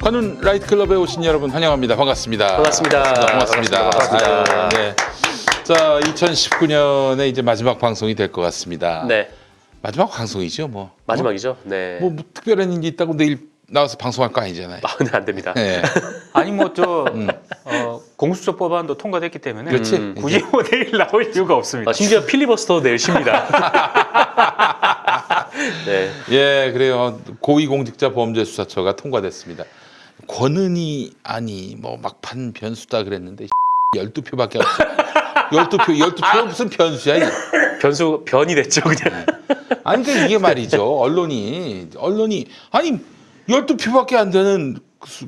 관훈 라이트클럽에 오신 여러분 환영합니다. 반갑습니다. 반갑습니다. 고맙습니다. 반갑습니다. 네. 자, 2019년에 이제 마지막 방송이 될 것 같습니다. 네, 마지막 방송이죠, 뭐. 마지막이죠. 네. 뭐 특별한 일이 있다고 내일 나와서 방송할 거 아니잖아요. 아, 네, 안 됩니다. 네. 아니 뭐 저 공수처 법안도 통과됐기 때문에 그렇지. 굳이 뭐 내일 나올 이유가 없습니다. 아, 심지어 필리버스터 내일 쉽니다. 네. 예, 그래요. 고위공직자범죄수사처가 통과됐습니다. 권은희 아니 뭐 막판 변수다 그랬는데 12표밖에 없어. 12표 무슨 변수야 이게. 변이 됐죠, 그냥. 아니 그러니까 이게 말이죠. 언론이 아니 12표밖에 안 되는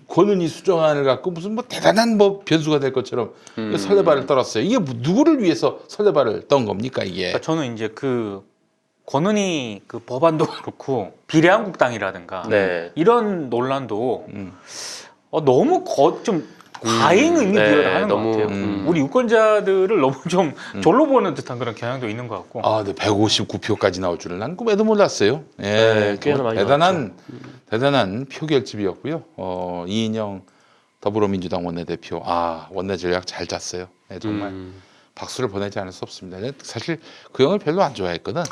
권은희 수정안을 갖고 무슨 뭐 대단한 뭐 변수가 될 것처럼 설레발을 떨었어요. 이게 누구를 위해서 설레발을 떤 겁니까 이게? 그러니까 저는 이제 그 권은희 그 법안도 그렇고 비례한국당이라든가 네. 이런 논란도 너무 좀 과잉 의미 네, 부여를 하는 너무, 것 같아요. 우리 유권자들을 너무 좀 졸로 보는 듯한 그런 경향도 있는 것 같고. 아, 네, 159표까지 나올 줄은 난 꿈에도 몰랐어요. 예, 네, 꽤나 많이 대단한 표 결집이었고요. 이인영 더불어민주당 원내대표, 원내 전략 잘 짰어요. 네, 정말 박수를 보내지 않을 수 없습니다. 사실 그 형을 별로 안 좋아했거든.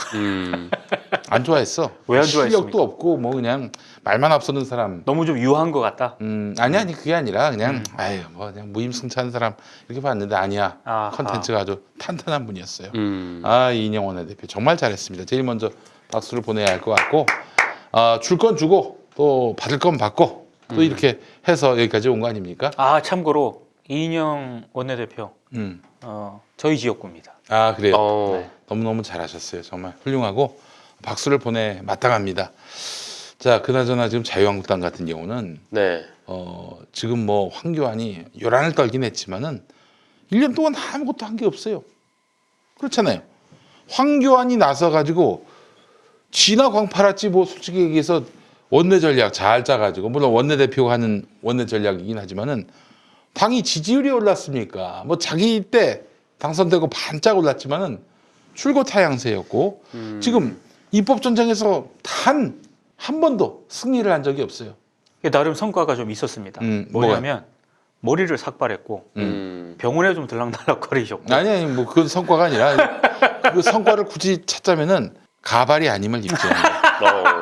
안 좋아했어. 왜 안 좋아했습니까? 실력도 없고 뭐 그냥 말만 앞서는 사람. 너무 좀 유한 것 같다. 아니 그게 아니라 그냥 뭐 그냥 무임승차한 사람 이렇게 봤는데 아니야. 아하. 컨텐츠가 아주 탄탄한 분이었어요. 음. 이인영 원내대표 정말 잘했습니다. 제일 먼저 박수를 보내야 할 것 같고 줄 건 주고 또 받을 건 받고 또 이렇게 해서 여기까지 온 거 아닙니까? 참고로 이인영 원내대표 저희 지역구입니다. 그래요. 네. 너무너무 잘하셨어요. 정말 훌륭하고 박수를 보내 마땅합니다. 자, 그나저나 지금 자유한국당 같은 경우는 네. 지금 뭐 황교안이 요란을 떨긴 했지만은 1년 동안 아무것도 한 게 없어요. 그렇잖아요. 황교안이 나서 가지고 지나 광 팔았지 뭐 솔직히 얘기해서 원내 전략 잘 짜가지고 물론 원내대표가 하는 원내 전략이긴 하지만은 당이 지지율이 올랐습니까? 뭐 자기 때 당선되고 반짝 올랐지만은 출구 타양세였고 지금 입법 전쟁에서 단 한 번도 승리를 한 적이 없어요. 나름 성과가 좀 있었습니다. 뭐냐면 머리를 삭발했고 병원에 좀 들락날락거리셨고. 아니 뭐 그건 성과가 아니라 그 성과를 굳이 찾자면은 가발이 아님을 입죠.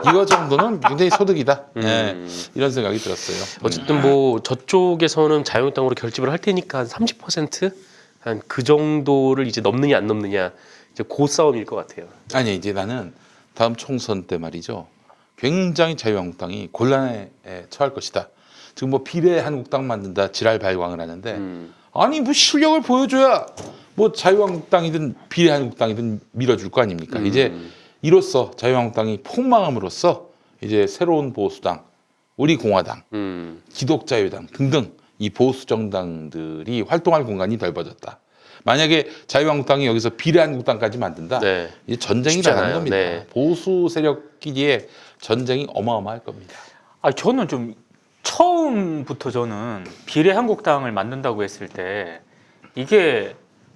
이거 정도는 굉장히 소득이다. 네, 이런 생각이 들었어요. 어쨌든 뭐 저쪽에서는 자유한국당으로 결집을 할 테니까 한 30%? 한 그 정도를 이제 넘느냐 안 넘느냐 이제 그 싸움일 것 같아요. 아니 이제 나는 다음 총선 때 말이죠. 굉장히 자유한국당이 곤란에 처할 것이다. 지금 뭐 비례한국당 만든다 지랄 발광을 하는데 아니 뭐 실력을 보여줘야 뭐 자유한국당이든 비례한국당이든 밀어줄 거 아닙니까? 이제 이로써 자유한국당이 폭망함으로써 이제 새로운 보수당, 우리 공화당, 기독자유당 등등 이 보수 정당들이 활동할 공간이 넓어졌다. 만약에 자유한국당이 여기서 비례한국당까지 만든다, 네. 이제 전쟁이 쉽지 나가는 않아요. 겁니다. 네. 보수 세력끼리의 전쟁이 어마어마할 겁니다. 저는 좀 처음부터 저는 비례한국당을 만든다고 했을 때 이게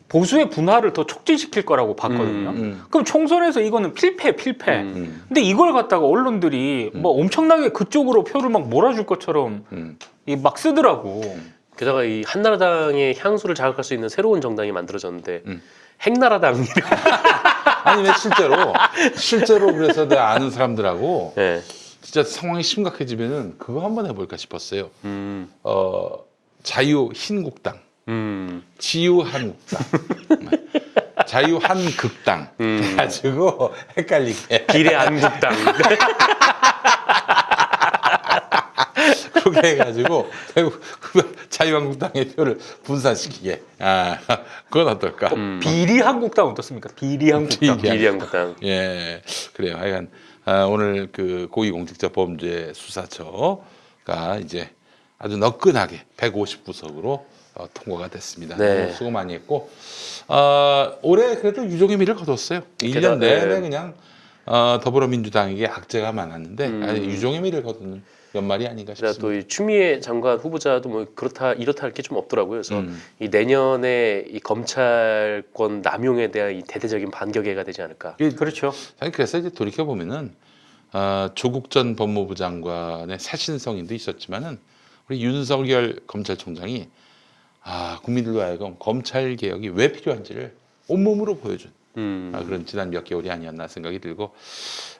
보수의 분화를 더 촉진시킬 거라고 봤거든요. 그럼 총선에서 이거는 필패. 근데 이걸 갖다가 언론들이 뭐 엄청나게 그쪽으로 표를 막 몰아줄 것처럼 막 쓰더라고. 게다가 이 한나라당의 향수를 자극할 수 있는 새로운 정당이 만들어졌는데 핵나라당. 아니 왜 실제로 그래서 내가 아는 사람들하고 네. 진짜 상황이 심각해지면은 그거 한번 해볼까 싶었어요. 자유 흰국당, 지유한국당, 자유한극당 해가지고 헷갈리게 비례한국당. 그렇게 해가지고 결국 자유한국당의 표를 분산시키게. 그건 어떨까? 비리한국당 어떻습니까? 비리한국당. 비례한국당. 예, 그래요. 하여간 오늘 그 고위공직자범죄수사처가 이제 아주 너끈하게 159석으로 통과가 됐습니다. 네. 수고 많이 했고 올해 그래도 유종의 미를 거뒀어요. 1년 내내 그냥 더불어민주당에게 악재가 많았는데 유종의 미를 거두는 연말이 아닌가 그래서 싶습니다. 또 이 추미애 장관 후보자도 뭐 그렇다 이렇다 할 게 좀 없더라고요. 그래서 이 내년에 이 검찰권 남용에 대한 이 대대적인 반격해가 되지 않을까. 그렇죠. 사실 그래서 이제 돌이켜 보면은 조국 전 법무부 장관의 사신성인도 있었지만은 우리 윤석열 검찰총장이 국민들로 하여금 검찰 개혁이 왜 필요한지를 온몸으로 보여준 그런 지난 몇 개월이 아니었나 생각이 들고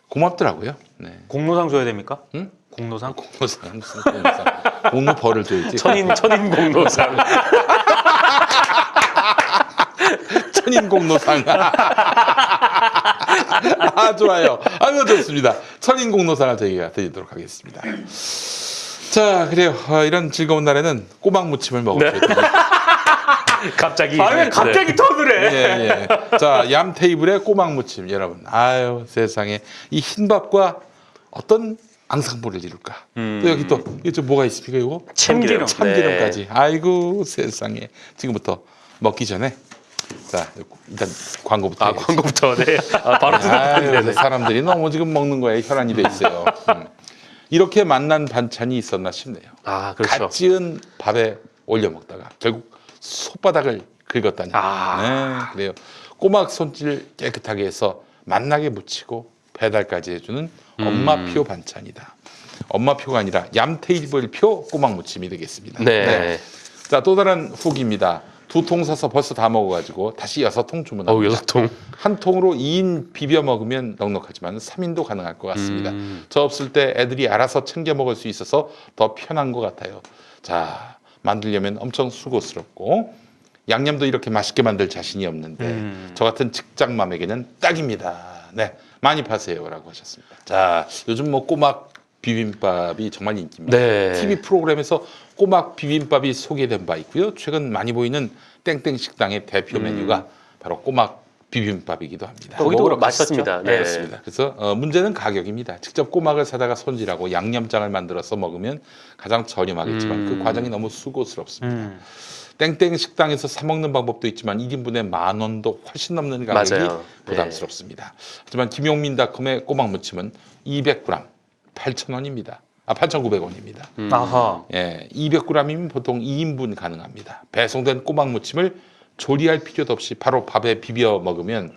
고맙더라고요. 네. 공로상 줘야 됩니까? 응? 공로상? 공로상 무슨 공로상? 공로 벌을 줘야지. 천인 공로상. 천인 공로상. 좋아요. 아유 좋습니다. 천인 공로상을 저희가 드리도록 하겠습니다. 자 그래요. 이런 즐거운 날에는 꼬막 무침을 먹어야 됩니다. 갑자기. 왜 갑자기 턴을 해? 예. 자, 얌 테이블에 꼬막 무침 여러분. 아유, 세상에 이 흰밥과 어떤 앙상블을 이룰까? 또 여기 또 이게 좀 뭐가 있습니까? 이거 참기름. 참기름까지. 아이고, 세상에. 지금부터 먹기 전에 자, 일단 광고부터 해야지. 광고부터. 네. 바로 아유, 듣는. 사람들이 너무 지금 먹는 거에 혈안이 돼 있어요. 이렇게 맛난 반찬이 있었나 싶네요. 그렇죠. 갓 지은 밥에 올려 먹다가 결국 손바닥을 긁었다니. 네, 그래요. 꼬막 손질 깨끗하게 해서 맛나게 무치고 배달까지 해주는 엄마표 반찬이다. 엄마표가 아니라 얌테이블표 꼬막 무침이 되겠습니다. 네. 자, 또 다른 후기입니다. 2통 사서 벌써 다 먹어가지고 다시 6통 주문합니다. 6통. 한 통으로 2인 비벼 먹으면 넉넉하지만 3인도 가능할 것 같습니다. 저 없을 때 애들이 알아서 챙겨 먹을 수 있어서 더 편한 것 같아요. 자, 만들려면 엄청 수고스럽고 양념도 이렇게 맛있게 만들 자신이 없는데 저 같은 직장맘에게는 딱입니다. 네, 많이 파세요라고 하셨습니다. 자, 요즘 뭐 꼬막 비빔밥이 정말 인기입니다. 네. TV 프로그램에서 꼬막 비빔밥이 소개된 바 있고요. 최근 많이 보이는 땡땡 식당의 대표 메뉴가 바로 꼬막 비빔밥이기도 합니다. 거기도 그렇고 맛있습니다. 네. 그렇습니다. 그래서 문제는 가격입니다. 직접 꼬막을 사다가 손질하고 양념장을 만들어서 먹으면 가장 저렴하겠지만 그 과정이 너무 수고스럽습니다. 땡땡 식당에서 사 먹는 방법도 있지만 1인분에 10,000원도 훨씬 넘는 가격이 맞아요. 부담스럽습니다. 하지만 김용민닷컴의 꼬막 무침은 200g 8,000원입니다. 8,900원입니다. 아하. 예, 200g이면 보통 2인분 가능합니다. 배송된 꼬막 무침을 조리할 필요도 없이 바로 밥에 비벼 먹으면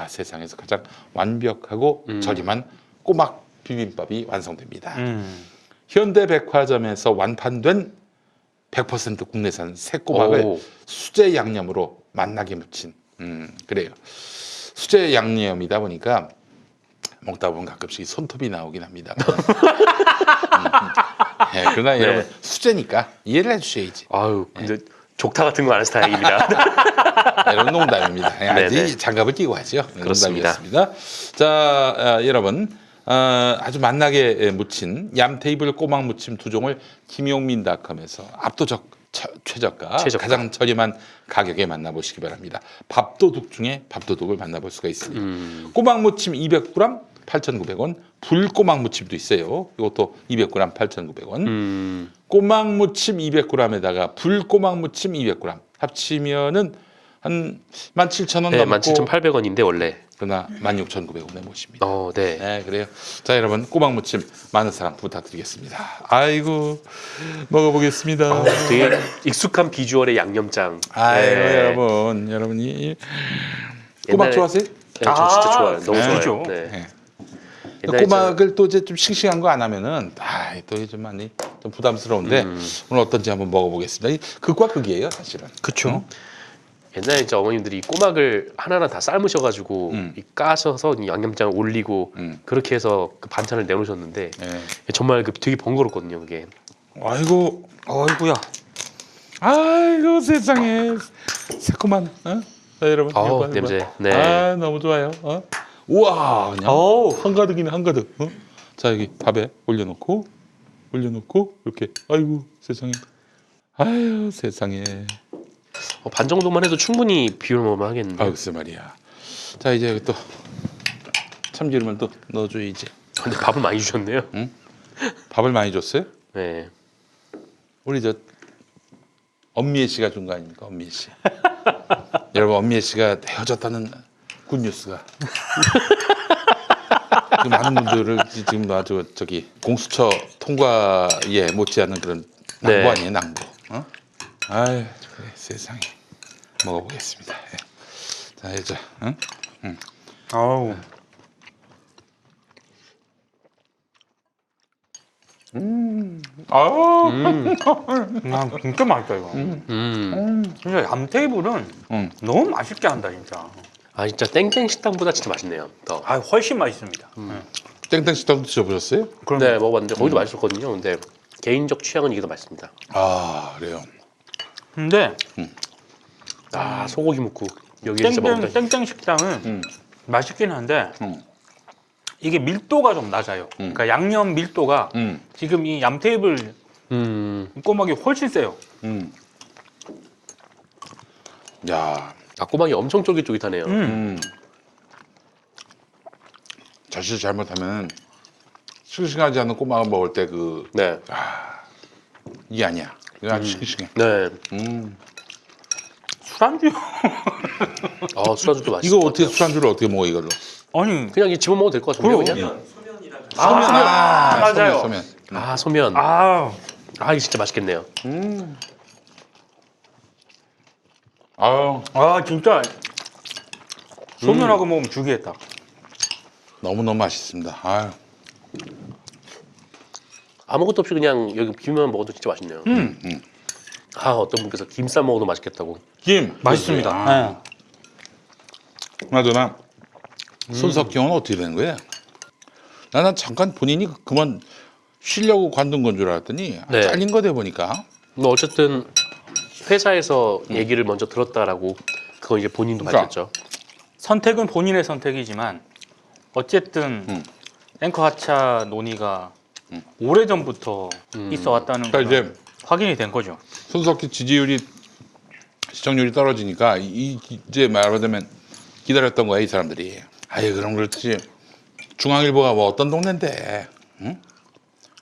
세상에서 가장 완벽하고 저렴한 꼬막 비빔밥이 완성됩니다. 현대백화점에서 완판된 100% 국내산 새꼬막을 수제 양념으로 맛나게 무친 그래요. 수제 양념이다 보니까 먹다 보면 가끔씩 손톱이 나오긴 합니다. 예, 그러나 네. 여러분 수제니까 이해를 해주셔야지. 근데 족타 같은 거 안 해서 다행입니다. 이런 농담입니다. 아직 네네. 장갑을 끼고 하죠. 그렇습니다. 농담이었습니다. 자, 여러분 아주 맛나게 무친 얌테이블 꼬막 무침 2종을 김용민닷컴에서 압도적 최저가 가장 저렴한 가격에 만나보시기 바랍니다. 밥도둑 중에 밥도둑을 만나볼 수가 있습니다. 꼬막 무침 200g 8,900원, 불꼬막 무침도 있어요. 이것도 200g 8,900원. 꼬막 무침 200g에다가 불꼬막 무침 200g 합치면은 한 17,000원 네, 넘고 17,800원인데 원래. 그러나 16,900원에 모십니다. 네. 네, 그래요. 자, 여러분 꼬막 무침 많은 사랑 부탁드리겠습니다. 아이고 먹어보겠습니다. 되게 익숙한 비주얼의 양념장. 아이고 네. 여러분이 꼬막 옛날에- 좋아하세요? 네, 저 진짜 좋아요. 너무 네. 좋아요. 그죠. 네. 네. 옛날에 꼬막을 또 이제 좀 싱싱한 거 안 하면은 또 좀 많이 좀 부담스러운데 오늘 어떤지 한번 먹어보겠습니다. 극과 극이에요, 사실은. 그쵸. 옛날에 이제 어머님들이 꼬막을 하나하나 다 삶으셔가지고 이 까셔서 이 양념장을 올리고 그렇게 해서 그 반찬을 내놓으셨는데 네. 정말 되게 번거롭거든요, 그게. 아이고, 어이구야. 아이고 세상에 새콤한. 자, 여러분. 이거 봐, 냄새. 이거 봐. 네. 너무 좋아요. 우와, 그냥 한가득이네 한가득. 자, 여기 밥에 올려놓고 이렇게. 아이고 세상에. 아유 세상에. 반 정도만 해도 충분히 비율 먹으면 하겠는데. 글쎄 말이야. 자, 이제 여기 또 참기름을 또 넣어줘야지. 근데 밥을 많이 주셨네요. 밥을 많이 줬어요? 네. 우리 저 엄미애 씨가 준 거 아닙니까? 엄미애 씨. 여러분 엄미애 씨가 헤어졌다는 굿뉴스가 많은 분들을 지금 아주 공수처 통과에 못지않은 그런 낭보 네. 아니에요, 낭보. 아유 그래, 세상에 먹어보겠습니다. 자 이제 아우. 아우. 진짜 맛있다 이거. 진짜 얌테이블은 너무 맛있게 한다 진짜. 아 진짜 땡땡 식당보다 진짜 맛있네요. 더. 아 훨씬 맛있습니다. 땡땡 식당도 드셔보셨어요? 네 먹어봤는데 거기도 맛있었거든요. 근데 개인적 취향은 이게 더 맛있습니다. 아 그래요. 근데 아 소고기 묵국 여기 진짜 먹으면 땡땡 식당은 맛있긴 한데 이게 밀도가 좀 낮아요. 그러니까 양념 밀도가 지금 이 얌테이블 꼬막이 훨씬 세요. 야. 아 꼬막이 엄청 쫄깃쫄깃하네요. 자칫 잘못하면 싱싱하지 않은 꼬막을 먹을 때 그 네. 이게 아니야. 이거 아주 싱싱해. 네. 술안주. 아 술안주도 맛있어. 이거 어떻게 술안주를 어떻게 먹어 이걸로? 아니 그냥 이 집어 먹어도 될 것 같은데요. 그냥. 맞아요. 소면. 아 소면. 아 이거 진짜 맛있겠네요. 아유 진짜 소면하고 먹으면 죽이겠다. 너무 맛있습니다. 아유. 아무것도 없이 그냥 여기 비빔만 먹어도 진짜 맛있네요. 아 어떤 분께서 김 싸 먹어도 맛있겠다고. 김 맛있습니다. 아. 그나저나 손석경은 어떻게 된 거야? 나는 잠깐 본인이 그만 쉬려고 관둔 건 줄 알았더니 네. 잘린 거 돼 보니까. 뭐 어쨌든 회사에서 얘기를 먼저 들었다라고 그건 이제 본인도 그러니까. 밝혔죠. 선택은 본인의 선택이지만 어쨌든 앵커 하차 논의가 오래전부터 있어 왔다는 그러니까 건 이제 확인이 된 거죠. 손석희 지지율이 시청률이 떨어지니까 이제 말하자면 기다렸던 거야 이 사람들이. 아예 그럼 그렇지. 중앙일보가 뭐 어떤 동네인데, 응?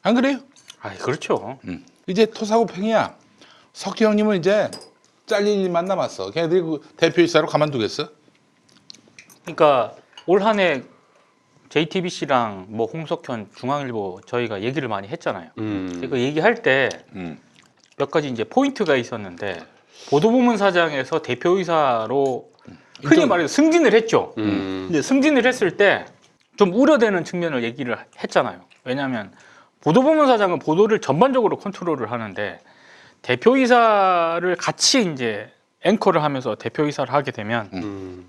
안 그래요? 그렇죠. 이제 토사구팽이야. 석희 형님은 이제 잘릴 일만 남았어. 걔네들이 그 대표이사로 가만두겠어? 그러니까 올 한 해 JTBC랑 뭐 홍석현, 중앙일보 저희가 얘기를 많이 했잖아요. 그 얘기할 때 몇 가지 이제 포인트가 있었는데 보도부문 사장에서 대표이사로 흔히 말해서 승진을 했죠. 근데 승진을 했을 때 좀 우려되는 측면을 얘기를 했잖아요. 왜냐하면 보도부문 사장은 보도를 전반적으로 컨트롤을 하는데 대표이사를 같이 이제 앵커를 하면서 대표이사를 하게 되면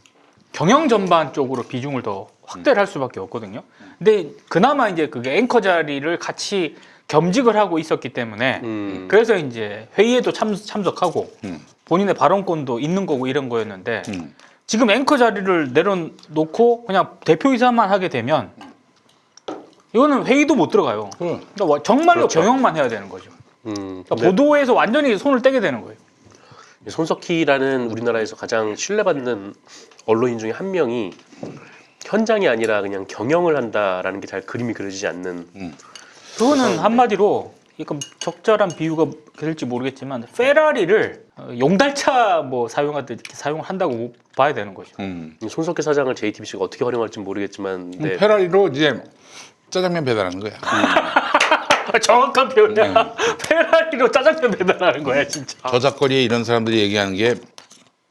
경영 전반 쪽으로 비중을 더 확대를 할 수밖에 없거든요. 근데 그나마 이제 그게 앵커 자리를 같이 겸직을 하고 있었기 때문에 그래서 이제 회의에도 참석하고 본인의 발언권도 있는 거고 이런 거였는데 지금 앵커 자리를 내려놓고 그냥 대표이사만 하게 되면 이거는 회의도 못 들어가요. 그러니까 정말로 그렇죠. 경영만 해야 되는 거죠. 그러니까 근데 보도에서 완전히 손을 떼게 되는 거예요. 손석희라는 우리나라에서 가장 신뢰받는 언론인 중에 한 명이 현장이 아니라 그냥 경영을 한다라는 게 잘 그림이 그려지지 않는. 그거는 한마디로 이건 적절한 비유가 될지 모르겠지만 페라리를 용달차 뭐 사용하듯 이렇게 사용한다고 봐야 되는 거죠. 손석희 사장을 JTBC가 어떻게 활용할지 모르겠지만, 네. 페라리로 이제 짜장면 배달하는 거야. 정확한 표현이야. 페라리로 짜장면 배달하는 거야 진짜. 저작거리에 이런 사람들이 얘기하는 게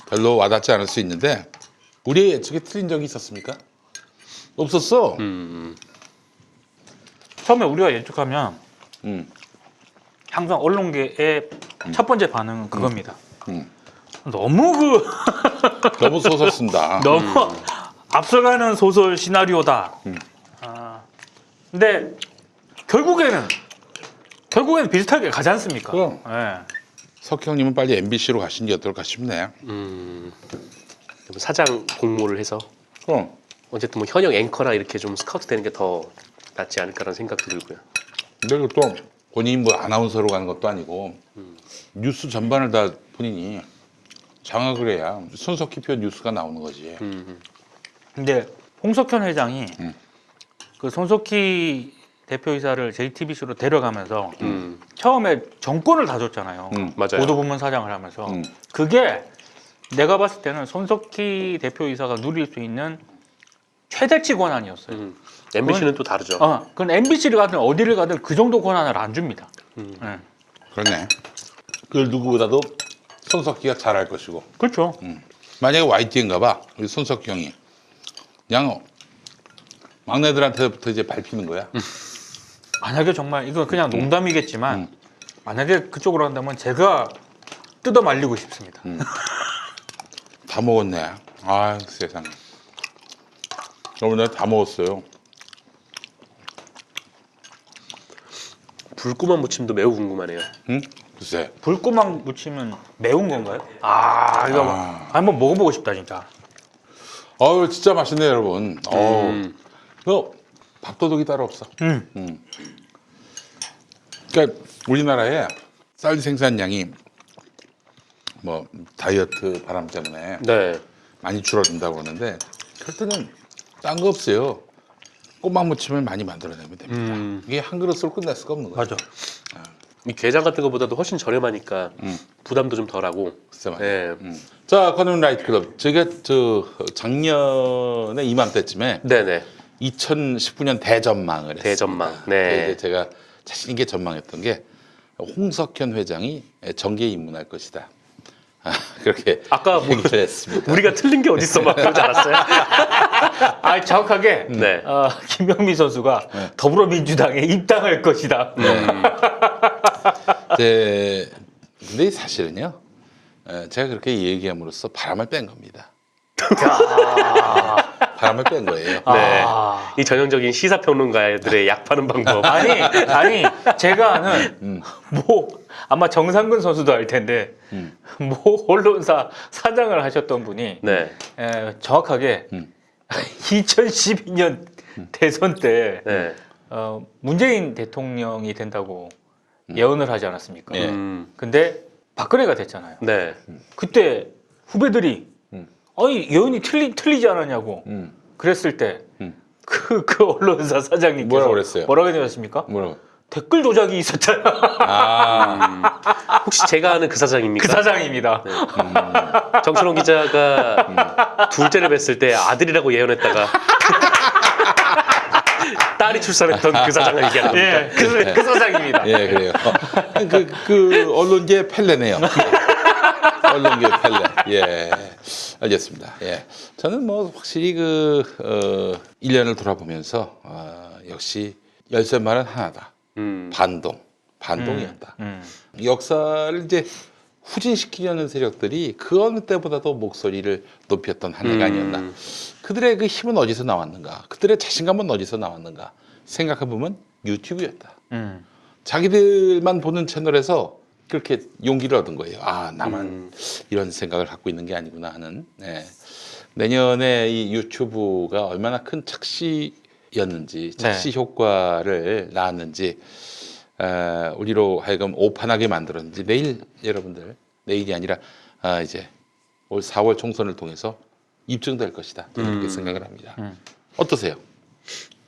별로 와닿지 않을 수 있는데 우리 예측에 틀린 적이 있었습니까? 없었어. 처음에 우리가 예측하면 항상 언론계의 첫 번째 반응은 그겁니다. 너무 너무 소설 쓴다. 너무 앞서가는 소설 시나리오다. 근데 결국에는 비슷하게 가지 않습니까? 그럼. 예. 석희 형님은 빨리 MBC로 가신 게 어떨까 싶네. 사장 공모를 해서 그럼. 어쨌든 뭐 현역 앵커라 이렇게 좀 스카우트 되는 게 더 낫지 않을까라는 생각도 들고요. 근데 또 본인이 뭐 아나운서로 가는 것도 아니고 뉴스 전반을 다 본인이 장악을 해야 손석희 표 뉴스가 나오는 거지. 근데 홍석현 회장이 그 손석희 대표이사를 JTBC로 데려가면서 처음에 정권을 다 줬잖아요. 맞아요. 보도부문 사장을 하면서 그게 내가 봤을 때는 손석희 대표이사가 누릴 수 있는 최대치 권한이었어요. MBC는 또 다르죠. 그건 MBC를 가든 어디를 가든 그 정도 권한을 안 줍니다. 네. 그러네. 그걸 누구보다도 손석희가 잘할 것이고. 그렇죠. 만약에 YTN가 봐. 우리 손석희 형이 그냥 막내들한테부터 이제 밟히는 거야. 만약에 정말 이건 그냥 농담이겠지만 만약에 그쪽으로 한다면 제가 뜯어 말리고 싶습니다. 다 먹었네. 아 세상에. 여러분 내가 다 먹었어요. 불고만 무침도 매우 궁금하네요. 응? 글쎄. 불고막 무침은 매운 건가요? 아 이거 한번 먹어보고 싶다 진짜. 어우 진짜 맛있네요 여러분. 어우. 너 밥도둑이 따로 없어. 그러니까 우리나라의 쌀 생산량이 뭐 다이어트 바람 때문에 네. 많이 줄어든다고 하는데 그럴 때는 딴 거 없어요. 꼬막 무침을 많이 만들어내면 됩니다. 이게 한 그릇으로 끝낼 수가 없는 거죠. 맞아. 이 게장 같은 것보다도 훨씬 저렴하니까 부담도 좀 덜하고. 글쎄 네. 말이에요. 자, 관훈 라이트클럽. 제가 작년에 이맘때쯤에 네네. 2019년 대전망을 했습니다. 대전망. 네. 이제 제가 자신 있게 전망했던 게 홍석현 회장이 정계에 입문할 것이다. 그렇게 아까 뭐 얘기를 했습니다. 우리가 틀린 게 어딨어 막 그러지 않았어요? 아 정확하게 네. 김명민 선수가 더불어민주당에 입당할 것이다. 근데 사실은요, 제가 그렇게 얘기함으로써 바람을 뺀 겁니다. 바람을 뺀 거예요. 네. 이 전형적인 시사평론가들의 약 파는 방법. 아니 제가 아는 뭐 아마 정상근 선수도 알 텐데 뭐 언론사 사장을 하셨던 분이 네. 정확하게 2012년 대선 때 네. 문재인 대통령이 된다고 예언을 하지 않았습니까? 예. 근데 박근혜가 됐잖아요. 네. 그때 후배들이 아니 예언이 틀리지 않았냐고 그랬을 때 그 언론사 사장님께서 뭐라고 그랬어요? 뭐라고 해주셨습니까? 뭐라고? 댓글 조작이 있었잖아. 혹시 제가 아는 그 사장입니까? 그 사장입니다. 네. 정철원 기자가 둘째를 뵀을 때 아들이라고 예언했다가 딸이 출산했던 그 사장을 얘기하는 겁니까? 예, 그 사장입니다. 예, 그래요. 그 언론계 펠레네요. 언론계 펠레. 예, 알겠습니다. 예, 저는 뭐 확실히 1년을 돌아보면서 역시 열쇠말은 하나다. 반동이었다. 역사를 이제 후진시키려는 세력들이 그 어느 때보다도 목소리를 높였던 한 해가 아니었나. 그들의 그 힘은 어디서 나왔는가? 그들의 자신감은 어디서 나왔는가? 생각해보면 유튜브였다. 자기들만 보는 채널에서 그렇게 용기를 얻은 거예요. 아, 나만 이런 생각을 갖고 있는 게 아니구나 하는. 네. 내년에 이 유튜브가 얼마나 큰 착시였는지, 착시 효과를 낳았는지, 우리로 하여금 오판하게 만들었는지 내일 여러분들, 내일이 아니라 이제 올 4월 총선을 통해서 입증될 것이다. 이렇게 생각을 합니다. 어떠세요?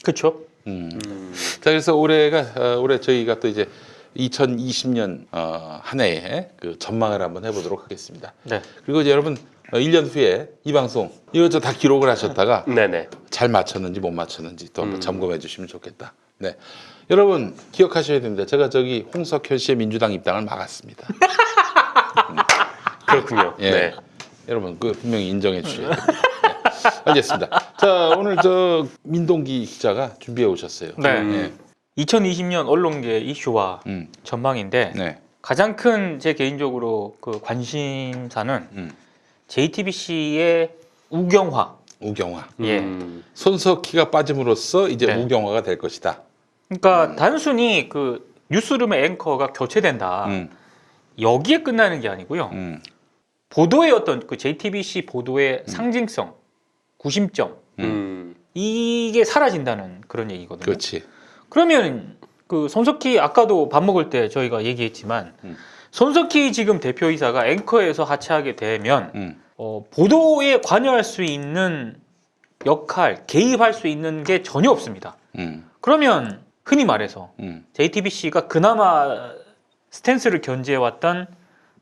그렇죠. 자, 그래서 올해 저희가 또 이제 2020년 한 해의 그 전망을 한번 해보도록 하겠습니다. 네. 그리고 이제 여러분 1년 후에 이 방송 이것저것 다 기록을 하셨다가 네네. 잘 맞췄는지 못 맞췄는지 또 한번 점검해 주시면 좋겠다. 네, 여러분 기억하셔야 됩니다. 제가 저기 홍석현 씨의 민주당 입당을 막았습니다. 그렇군요. 예. 네. 여러분 그 분명히 인정해 주셔야 됩니다. 네. 알겠습니다. 자, 오늘 저 민동기 기자가 준비해 오셨어요. 네. 예. 2020년 언론계 이슈와 음. 전망인데 네. 가장 큰 제 개인적으로 그 관심사는 JTBC의 우경화. 우경화. 예. 손석희가 빠짐으로써 이제 네. 우경화가 될 것이다. 그러니까 단순히 그 뉴스룸의 앵커가 교체된다. 여기에 끝나는 게 아니고요. 보도의 어떤 그 JTBC 보도의 상징성, 구심점 이게 사라진다는 그런 얘기거든요. 그렇지. 그러면 그 손석희 아까도 밥 먹을 때 저희가 얘기했지만 손석희 지금 대표이사가 앵커에서 하차하게 되면 보도에 관여할 수 있는 역할, 개입할 수 있는 게 전혀 없습니다. 그러면 흔히 말해서 JTBC가 그나마 스탠스를 견지해왔던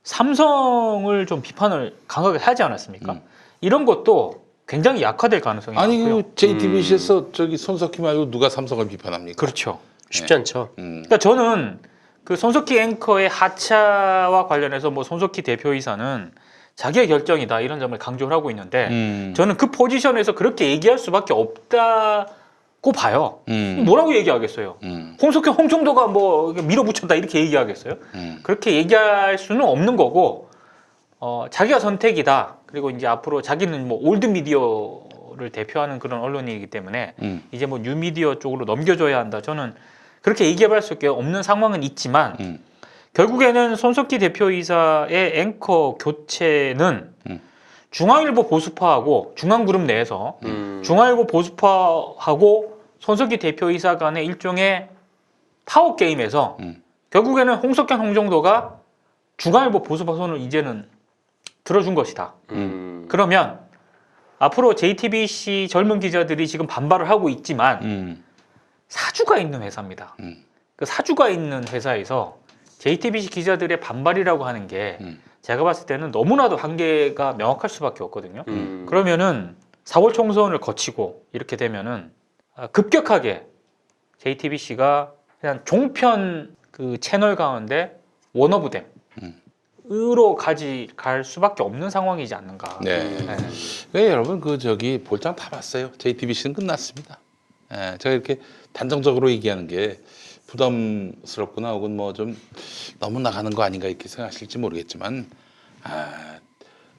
삼성을 좀 비판을 강하게 하지 않았습니까? 이런 것도 굉장히 약화될 가능성이 아니 많고요. 그 JTBC에서 저기 손석희 말고 누가 삼성을 비판합니까? 그렇죠. 쉽지 않죠. 그러니까 저는 그 손석희 앵커의 하차와 관련해서 뭐 손석희 대표이사는 자기의 결정이다 이런 점을 강조를 하고 있는데 저는 그 포지션에서 그렇게 얘기할 수밖에 없다고 봐요. 뭐라고 얘기하겠어요? 홍석현, 홍정도가 뭐 밀어붙였다 이렇게 얘기하겠어요? 그렇게 얘기할 수는 없는 거고 자기가 선택이다. 그리고 이제 앞으로 자기는 뭐 올드 미디어를 대표하는 그런 언론이기 때문에 이제 뭐 뉴미디어 쪽으로 넘겨줘야 한다. 저는 그렇게 얘기할 수밖에 없는 상황은 있지만 결국에는 손석희 대표이사의 앵커 교체는 중앙일보 보수파하고 중앙그룹 내에서 중앙일보 보수파하고 손석희 대표이사 간의 일종의 파워 게임에서 결국에는 홍석현, 홍정도가 중앙일보 보수파 손을 이제는 들어준 것이다. 그러면 앞으로 JTBC 젊은 기자들이 지금 반발을 하고 있지만 사주가 있는 회사입니다. 그 사주가 있는 회사에서 JTBC 기자들의 반발이라고 하는 게 제가 봤을 때는 너무나도 한계가 명확할 수밖에 없거든요. 그러면은 4월 총선을 거치고 이렇게 되면은 급격하게 JTBC가 그냥 종편 그 채널 가운데 원어브댐으로 갈 수밖에 없는 상황이지 않는가. 네. 네, 여러분 그 저기 볼장 다 봤어요. JTBC는 끝났습니다. 예, 제가 이렇게 단정적으로 얘기하는 게 부담스럽거나 혹은 뭐 좀 너무 나가는 거 아닌가 이렇게 생각하실지 모르겠지만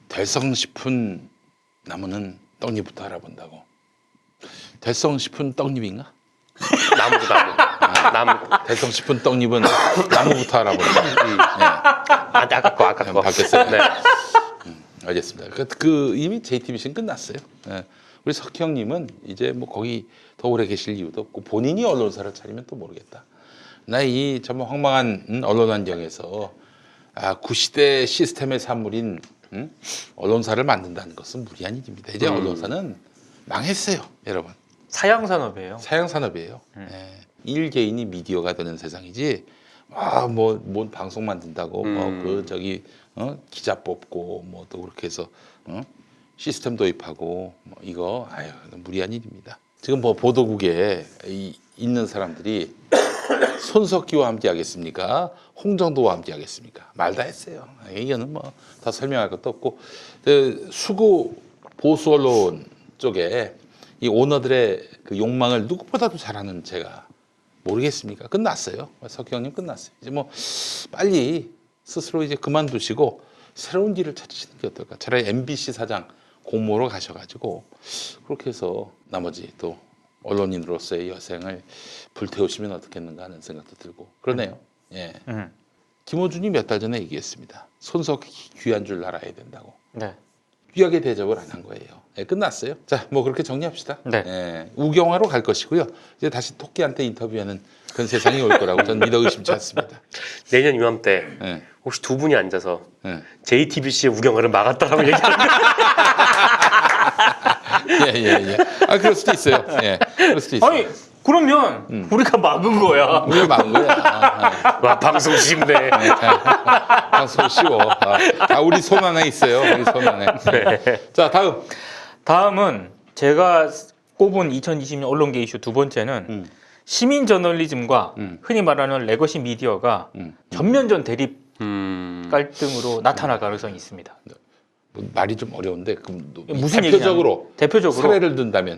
될성 싶은 나무는 떡잎부터 알아본다고. 될성 싶은 떡잎인가? 나무. 될성 싶은 떡잎은 나무부터 알아본다. 네. 아까 거. 바뀌었어요. 네. 알겠습니다. 그 이미 JTBC는 끝났어요. 예. 우리 석희 형님은 이제 뭐 거기 더 오래 계실 이유도 없고 본인이 언론사를 차리면 또 모르겠다. 나 이 정말 황망한 언론 환경에서 구시대 시스템의 산물인 언론사를 만든다는 것은 무리한 일입니다. 이제 언론사는 망했어요, 여러분. 사양산업이에요. 사양산업이에요. 예. 일개인이 미디어가 되는 세상이지. 뭔 방송 만든다고 그 저기 기자 뽑고 뭐 또 그렇게 해서 시스템 도입하고 뭐 이거 무리한 일입니다. 지금 뭐 보도국에 있는 사람들이 손석희와 함께 하겠습니까? 홍정도와 함께 하겠습니까? 말 다 했어요. 이거는 뭐 다 설명할 것도 없고 수구 보수 언론 쪽에 이 오너들의 그 욕망을 누구보다도 잘하는 제가 모르겠습니까? 끝났어요. 석희 형님 끝났어요. 이제 뭐 빨리 스스로 이제 그만두시고 새로운 길을 찾으시는 게 어떨까? 차라리 MBC 사장 공모로 가셔가지고 그렇게 해서 나머지 또 언론인으로서의 여생을 불태우시면 어떻겠는가 하는 생각도 들고 그러네요. 예. 김호준이 몇 달 전에 얘기했습니다. 손석희 귀한 줄 알아야 된다고. 네. 귀하게 대접을 안 한 거예요. 예, 끝났어요. 자, 뭐 그렇게 정리합시다. 네. 예, 우경화로 갈 것이고요. 이제 다시 토끼한테 인터뷰하는 그런 세상이 올 거라고 저는 믿어 의심치 않습니다. 내년 이맘때 예, 혹시 두 분이 앉아서 예. JTBC의 우경화를 막았다라고 얘기하는 거 예. 그럴 수도 있어요. 예, 그럴 수도 있어요. 아니 그러면 우리가 막은 거야. 우리가 막은 거야. 와, 방송 쉽네. 방송 쉬워. 우리 손 안에 있어요. 우리 손 안에. 자, 다음은 제가 꼽은 2020년 언론계 이슈 두 번째는 시민 저널리즘과 흔히 말하는 레거시 미디어가 전면전 대립 갈등으로 나타날 가능성이 있습니다. 뭐 말이 좀 어려운데 그럼 무슨 대표적으로 대표적으로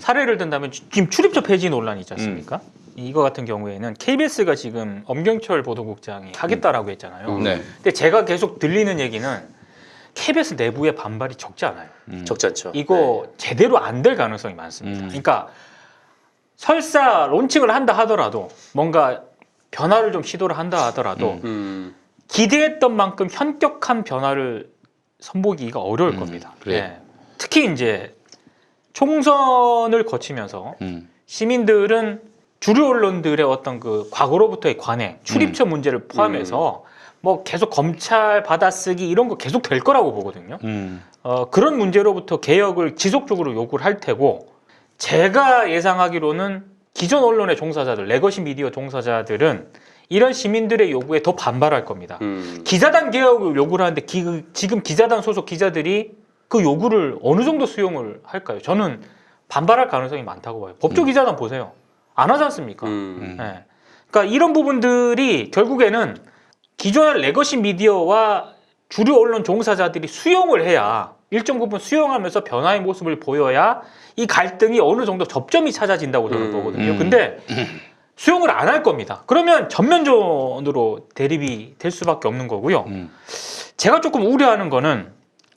사례를 든다면 지금 출입처 폐지 논란이 있지 않습니까? 이거 같은 경우에는 KBS가 지금 엄경철 보도국장이 하겠다라고 했잖아요. 네. 근데 제가 계속 들리는 얘기는 KBS 내부의 반발이 적지 않아요. 적지 않죠. 이거 제대로 안 될 가능성이 많습니다. 그러니까 설사 론칭을 한다 하더라도 뭔가 변화를 좀 시도를 한다 하더라도 기대했던 만큼 현격한 변화를 선보이기가 어려울 겁니다. 그래요. 예. 특히 이제 총선을 거치면서 시민들은 주류 언론들의 어떤 그 과거로부터의 관행, 출입처 문제를 포함해서 뭐 계속 검찰 받아쓰기 이런 거 계속 될 거라고 보거든요. 그런 문제로부터 개혁을 지속적으로 요구를 할 테고 제가 예상하기로는 기존 언론의 종사자들, 레거시 미디어 종사자들은 이런 시민들의 요구에 더 반발할 겁니다. 기자단 개혁을 요구를 하는데 지금 기자단 소속 기자들이 그 요구를 어느 정도 수용을 할까요? 저는 반발할 가능성이 많다고 봐요. 법조기자단 보세요. 안 하지 않습니까? 네. 그러니까 이런 부분들이 결국에는 기존의 레거시 미디어와 주류 언론 종사자들이 수용을 해야 일정 부분 수용하면서 변화의 모습을 보여야 이 갈등이 어느 정도 접점이 찾아진다고 저는 보거든요. 근데 수용을 안 할 겁니다. 그러면 전면전으로 대립이 될 수밖에 없는 거고요. 제가 조금 우려하는 거는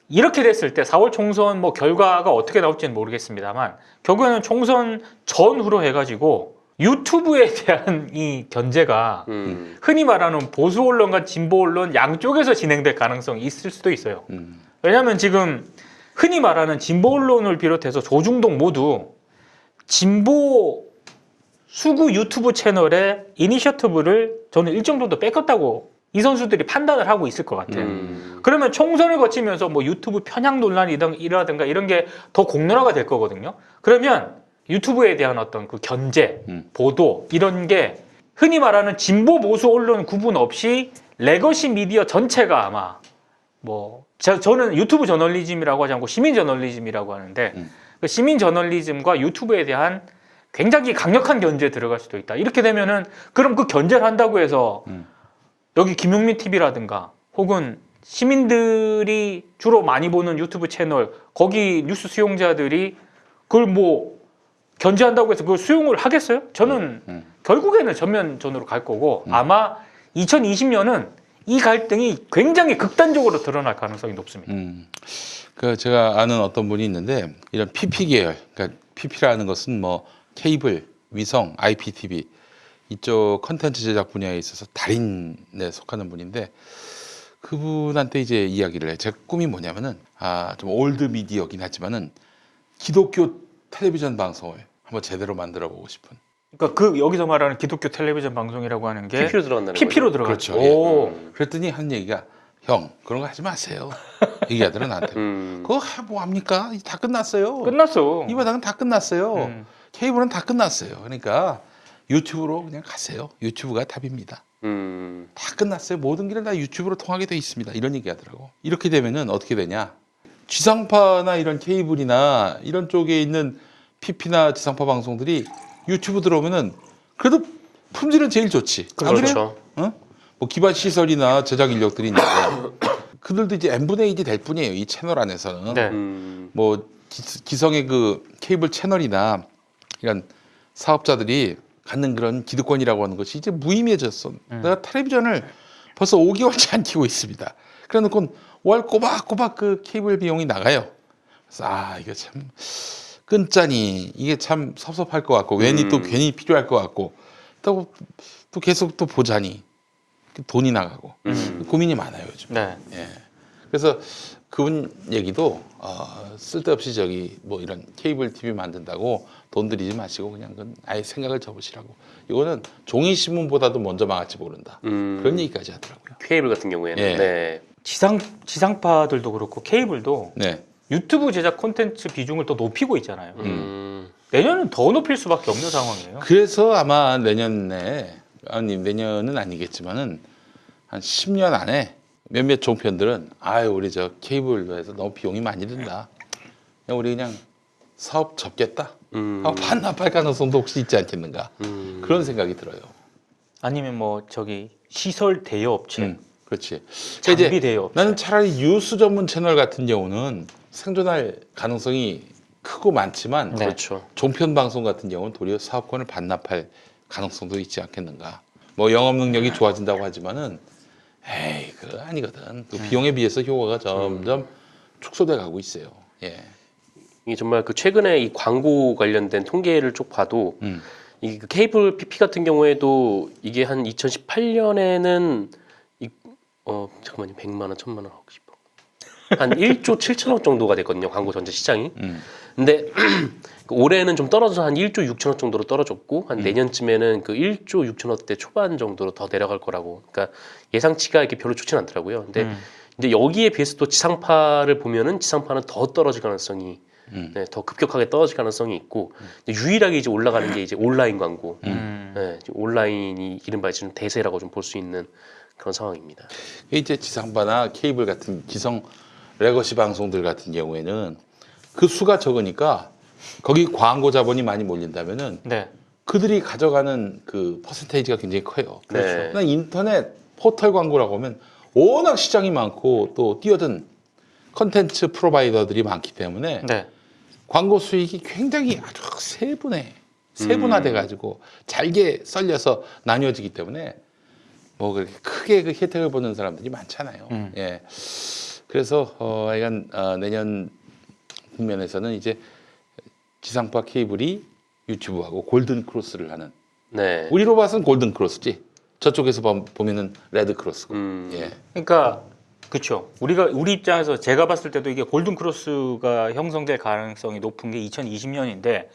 이렇게 됐을 때 4월 총선 뭐 결과가 어떻게 나올지는 모르겠습니다만 결국에는 총선 전후로 해가지고 유튜브에 대한 이 견제가 흔히 말하는 보수 언론과 진보 언론 양쪽에서 진행될 가능성이 있을 수도 있어요. 왜냐하면 지금 흔히 말하는 진보 언론을 비롯해서 조중동 모두 진보 수구 유튜브 채널의 이니셔티브를 저는 일정 정도 뺏겼다고 이 선수들이 판단을 하고 있을 것 같아요. 그러면 총선을 거치면서 뭐 유튜브 편향 논란이라든가 이런 게 더 공론화가 될 거거든요. 그러면 유튜브에 대한 어떤 그 견제, 보도 이런 게 흔히 말하는 진보 보수 언론 구분 없이 레거시 미디어 전체가 아마 뭐 저는 유튜브 저널리즘이라고 하지 않고 시민 저널리즘이라고 하는데 그 시민 저널리즘과 유튜브에 대한 굉장히 강력한 견제에 들어갈 수도 있다. 이렇게 되면은 그럼 그 견제를 한다고 해서 여기 김용민 TV라든가 혹은 시민들이 주로 많이 보는 유튜브 채널 거기 뉴스 수용자들이 그걸 뭐 견제한다고 해서 그걸 수용을 하겠어요? 저는 결국에는 전면전으로 갈 거고 아마 2020년은 이 갈등이 굉장히 극단적으로 드러날 가능성이 높습니다. 그 제가 아는 어떤 분이 있는데 이런 PP 계열, 그러니까 PP라는 것은 뭐 케이블, 위성, IPTV 이쪽 컨텐츠 제작 분야에 있어서 달인에 속하는 분인데 그분한테 이제 이야기를 해. 제 꿈이 뭐냐면은 좀 올드 미디어긴 하지만은 기독교 텔레비전 방송을 한번 제대로 만들어 보고 싶은. 그러니까 그 여기서 말하는 기독교 텔레비전 방송이라고 하는 게 PP로 들어간다는 PP로 거죠? 들어갔죠. 그렇죠. 오. 그랬더니 한 얘기가 형 그런 거 하지 마세요. 얘기하더라 나한테. 그거 뭐 합니까? 다 끝났어요. 끝났어. 이 바닥은 다 끝났어요. 음. 케이블은 다 끝났어요. 그러니까 유튜브로 그냥 가세요. 유튜브가 답입니다. 다 끝났어요. 모든 길은 다 유튜브로 통하게 돼 있습니다. 이런 얘기 하더라고. 이렇게 되면은 어떻게 되냐? 지상파나 이런 케이블이나 이런 쪽에 있는 PP나 지상파 방송들이 유튜브 들어오면은 그래도 품질은 제일 좋지. 안 그래요? 그렇죠. 어? 뭐 기반 시설이나 제작 인력들이 있는데 그들도 이제 n분의 1이 될 뿐이에요. 이 채널 안에서는. 네. 뭐 기성의 그 케이블 채널이나 이런 사업자들이 갖는 그런 기득권이라고 하는 것이 이제 무의미해졌어. 내가 텔레비전을 벌써 5개월째 안 키고 있습니다. 그래 놓고 월 꼬박꼬박 그 케이블 비용이 나가요. 그래서 이거 참 끈짜니 이게 참 섭섭할 것 같고 왠이 또 괜히 필요할 것 같고 또 계속 또 보자니 돈이 나가고 고민이 많아요 요즘. 네. 예. 그래서 그분 얘기도 쓸데없이 저기 뭐 이런 케이블 TV 만든다고 돈 들이지 마시고 그냥 그건 아예 생각을 접으시라고. 이거는 종이 신문보다도 먼저 망할지 모른다. 그런 얘기까지 하더라고요. 케이블 같은 경우에는 예. 네. 지상파들도 그렇고 케이블도 네. 유튜브 제작 콘텐츠 비중을 더 높이고 있잖아요. 음. 내년은 더 높일 수밖에 없는 상황이에요. 그래서 아마 내년에 내년은 아니겠지만은 한 10년 안에 몇몇 종편들은 우리 저 케이블로 해서 너무 비용이 많이 든다. 그냥 우리 그냥 사업 접겠다. 하고 반납할 가능성도 혹시 있지 않겠는가. 그런 생각이 들어요. 아니면 뭐 저기 시설 대여 업체, 그렇지. 장비 이제 대여 업체. 나는 차라리 뉴스 전문 채널 같은 경우는 생존할 가능성이 크고 많지만 네. 그렇죠. 종편 방송 같은 경우는 도리어 사업권을 반납할 가능성도 있지 않겠는가. 뭐 영업 능력이 좋아진다고 하지만은 그거 아니거든. 그 비용에 비해서 효과가 점점 축소돼 가고 있어요. 예. 이게 정말 그 최근에 이 광고 관련된 통계를 쭉 봐도 이 그 케이블 PP 같은 경우에도 이게 한 2018년에는 잠깐만요. 100만 원, 1000만 원 하고 싶어. 한 1조 7천억 정도가 됐거든요. 광고 전체 시장이. 근데 올해는 좀 떨어져서 한 1조 6천억 정도로 떨어졌고 한 내년쯤에는 그 1조 6천억대 초반 정도로 더 내려갈 거라고. 그러니까 예상치가 이렇게 별로 좋지는 않더라고요. 근데 이제 여기에 비해서 또 지상파를 보면은 지상파는 더 떨어질 가능성이 네, 더 급격하게 떨어질 가능성이 있고 유일하게 이제 올라가는 게 이제 온라인 광고. 네, 온라인이 이른바 지금 대세라고 좀 볼 수 있는 그런 상황입니다. 이제 지상파나 케이블 같은 기성 레거시 방송들 같은 경우에는 그 수가 적으니까 거기 광고 자본이 많이 몰린다면은 네. 그들이 가져가는 그 퍼센테이지가 굉장히 커요. 그렇죠. 그러나 인터넷 포털 광고라고 하면 워낙 시장이 많고 또 뛰어든 컨텐츠 프로바이더들이 많기 때문에 네. 광고 수익이 굉장히 아주 세분화돼 가지고 잘게 썰려서 나뉘어지기 때문에 뭐 그렇게 크게 그 혜택을 보는 사람들이 많잖아요. 예. 그래서 하여간 내년 국면에서는 이제 지상파 케이블이 유튜브하고 골든 크로스를 하는. 네. 우리로 봐서는 골든 크로스지. 저쪽에서 보면은 레드 크로스고. 예. 그러니까 그렇죠. 우리 입장에서 제가 봤을 때도 이게 골든 크로스가 형성될 가능성이 높은 게 2020년인데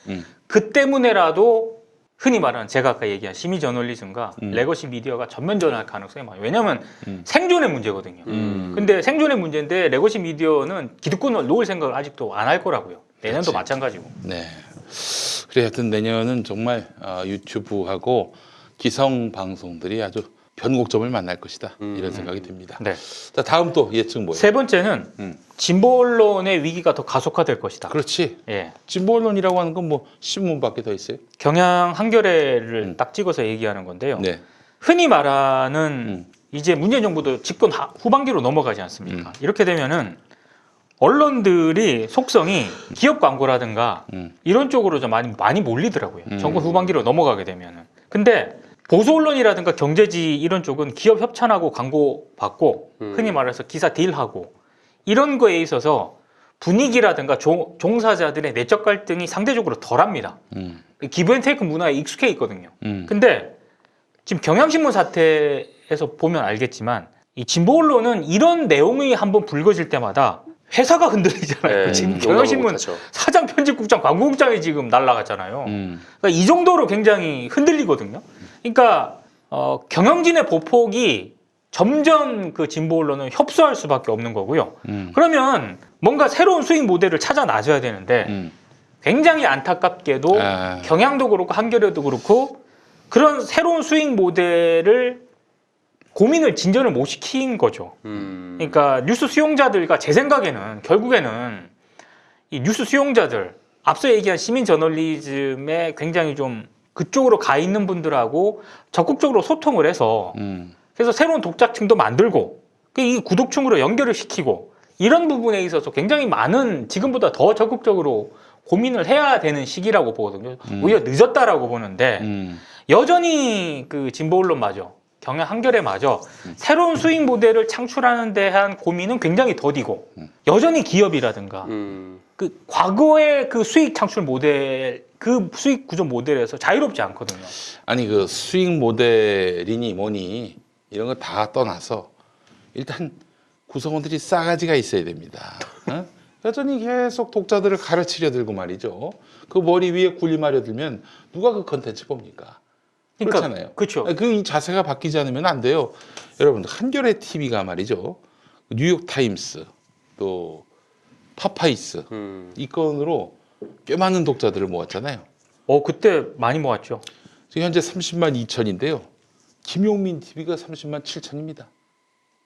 그 때문에라도 흔히 말하는 제가 아까 얘기한 심의 저널리즘과 레거시 미디어가 전면전할 가능성이 많아요. 왜냐하면 생존의 문제거든요. 근데 생존의 문제인데 레거시 미디어는 기득권을 놓을 생각을 아직도 안 할 거라고요. 내년도 그렇지. 마찬가지고. 네. 그래 하여튼 내년은 정말 유튜브하고 기성 방송들이 아주 변곡점을 만날 것이다. 이런 생각이 듭니다. 네. 자, 다음 또 예측 뭐예요? 세 번째는 진보 언론의 위기가 더 가속화될 것이다. 그렇지. 예. 진보 언론이라고 하는 건 뭐 신문밖에 더 있어요? 경향 한겨레를 딱 찍어서 얘기하는 건데요. 네. 흔히 말하는 이제 문재인 정부도 집권 후반기로 넘어가지 않습니까? 이렇게 되면은 언론들이 속성이 기업 광고라든가 이런 쪽으로 좀 많이 몰리더라고요. 정권 후반기로 넘어가게 되면은. 근데 보수 언론이라든가 경제지 이런 쪽은 기업 협찬하고 광고 받고 흔히 말해서 기사 딜하고 이런 거에 있어서 분위기라든가 종사자들의 내적 갈등이 상대적으로 덜합니다. 기브앤테이크 문화에 익숙해 있거든요. 근데 지금 경향신문 사태에서 보면 알겠지만 이 진보 언론은 이런 내용이 한번 불거질 때마다 회사가 흔들리잖아요. 네, 지금 용납을 경향신문 못하죠. 사장, 편집국장, 광고국장이 지금 날아갔잖아요. 그러니까 이 정도로 굉장히 흔들리거든요. 그러니까 경영진의 보폭이 점점 그 진보 언론은 협소할 수밖에 없는 거고요. 그러면 뭔가 새로운 수익 모델을 찾아 나서야 되는데 굉장히 안타깝게도 경향도 그렇고 한겨레도 그렇고 그런 새로운 수익 모델을 고민을 진전을 못 시킨 거죠. 그러니까 뉴스 수용자들과 제 생각에는 결국에는 이 뉴스 수용자들 앞서 얘기한 시민 저널리즘에 굉장히 좀 그쪽으로 가 있는 분들하고 적극적으로 소통을 해서 그래서 새로운 독자층도 만들고 이 구독층으로 연결을 시키고 이런 부분에 있어서 굉장히 많은 지금보다 더 적극적으로 고민을 해야 되는 시기라고 보거든요. 오히려 늦었다라고 보는데 여전히 그 진보 언론마저 경향 한겨레마저 새로운 수익 모델을 창출하는 대한 고민은 굉장히 더디고 여전히 기업이라든가 그 과거의 그 수익 창출 모델 그 수익 구조 모델에서 자유롭지 않거든요. 아니 그 수익 모델이니 뭐니 이런 거 다 떠나서 일단 구성원들이 싸가지가 있어야 됩니다. 어? 여전히 계속 독자들을 가르치려 들고 말이죠. 그 머리 위에 군림하려 들면 누가 그 컨텐츠 봅니까? 그러니까, 그렇잖아요. 그렇죠. 그 자세가 바뀌지 않으면 안 돼요. 여러분 한겨레 TV가 말이죠. 뉴욕 타임스 또 파파이스 이 건으로 꽤 많은 독자들을 모았잖아요. 그때 많이 모았죠. 지금 현재 30만 2천인데요. 김용민 TV가 30만 7천입니다.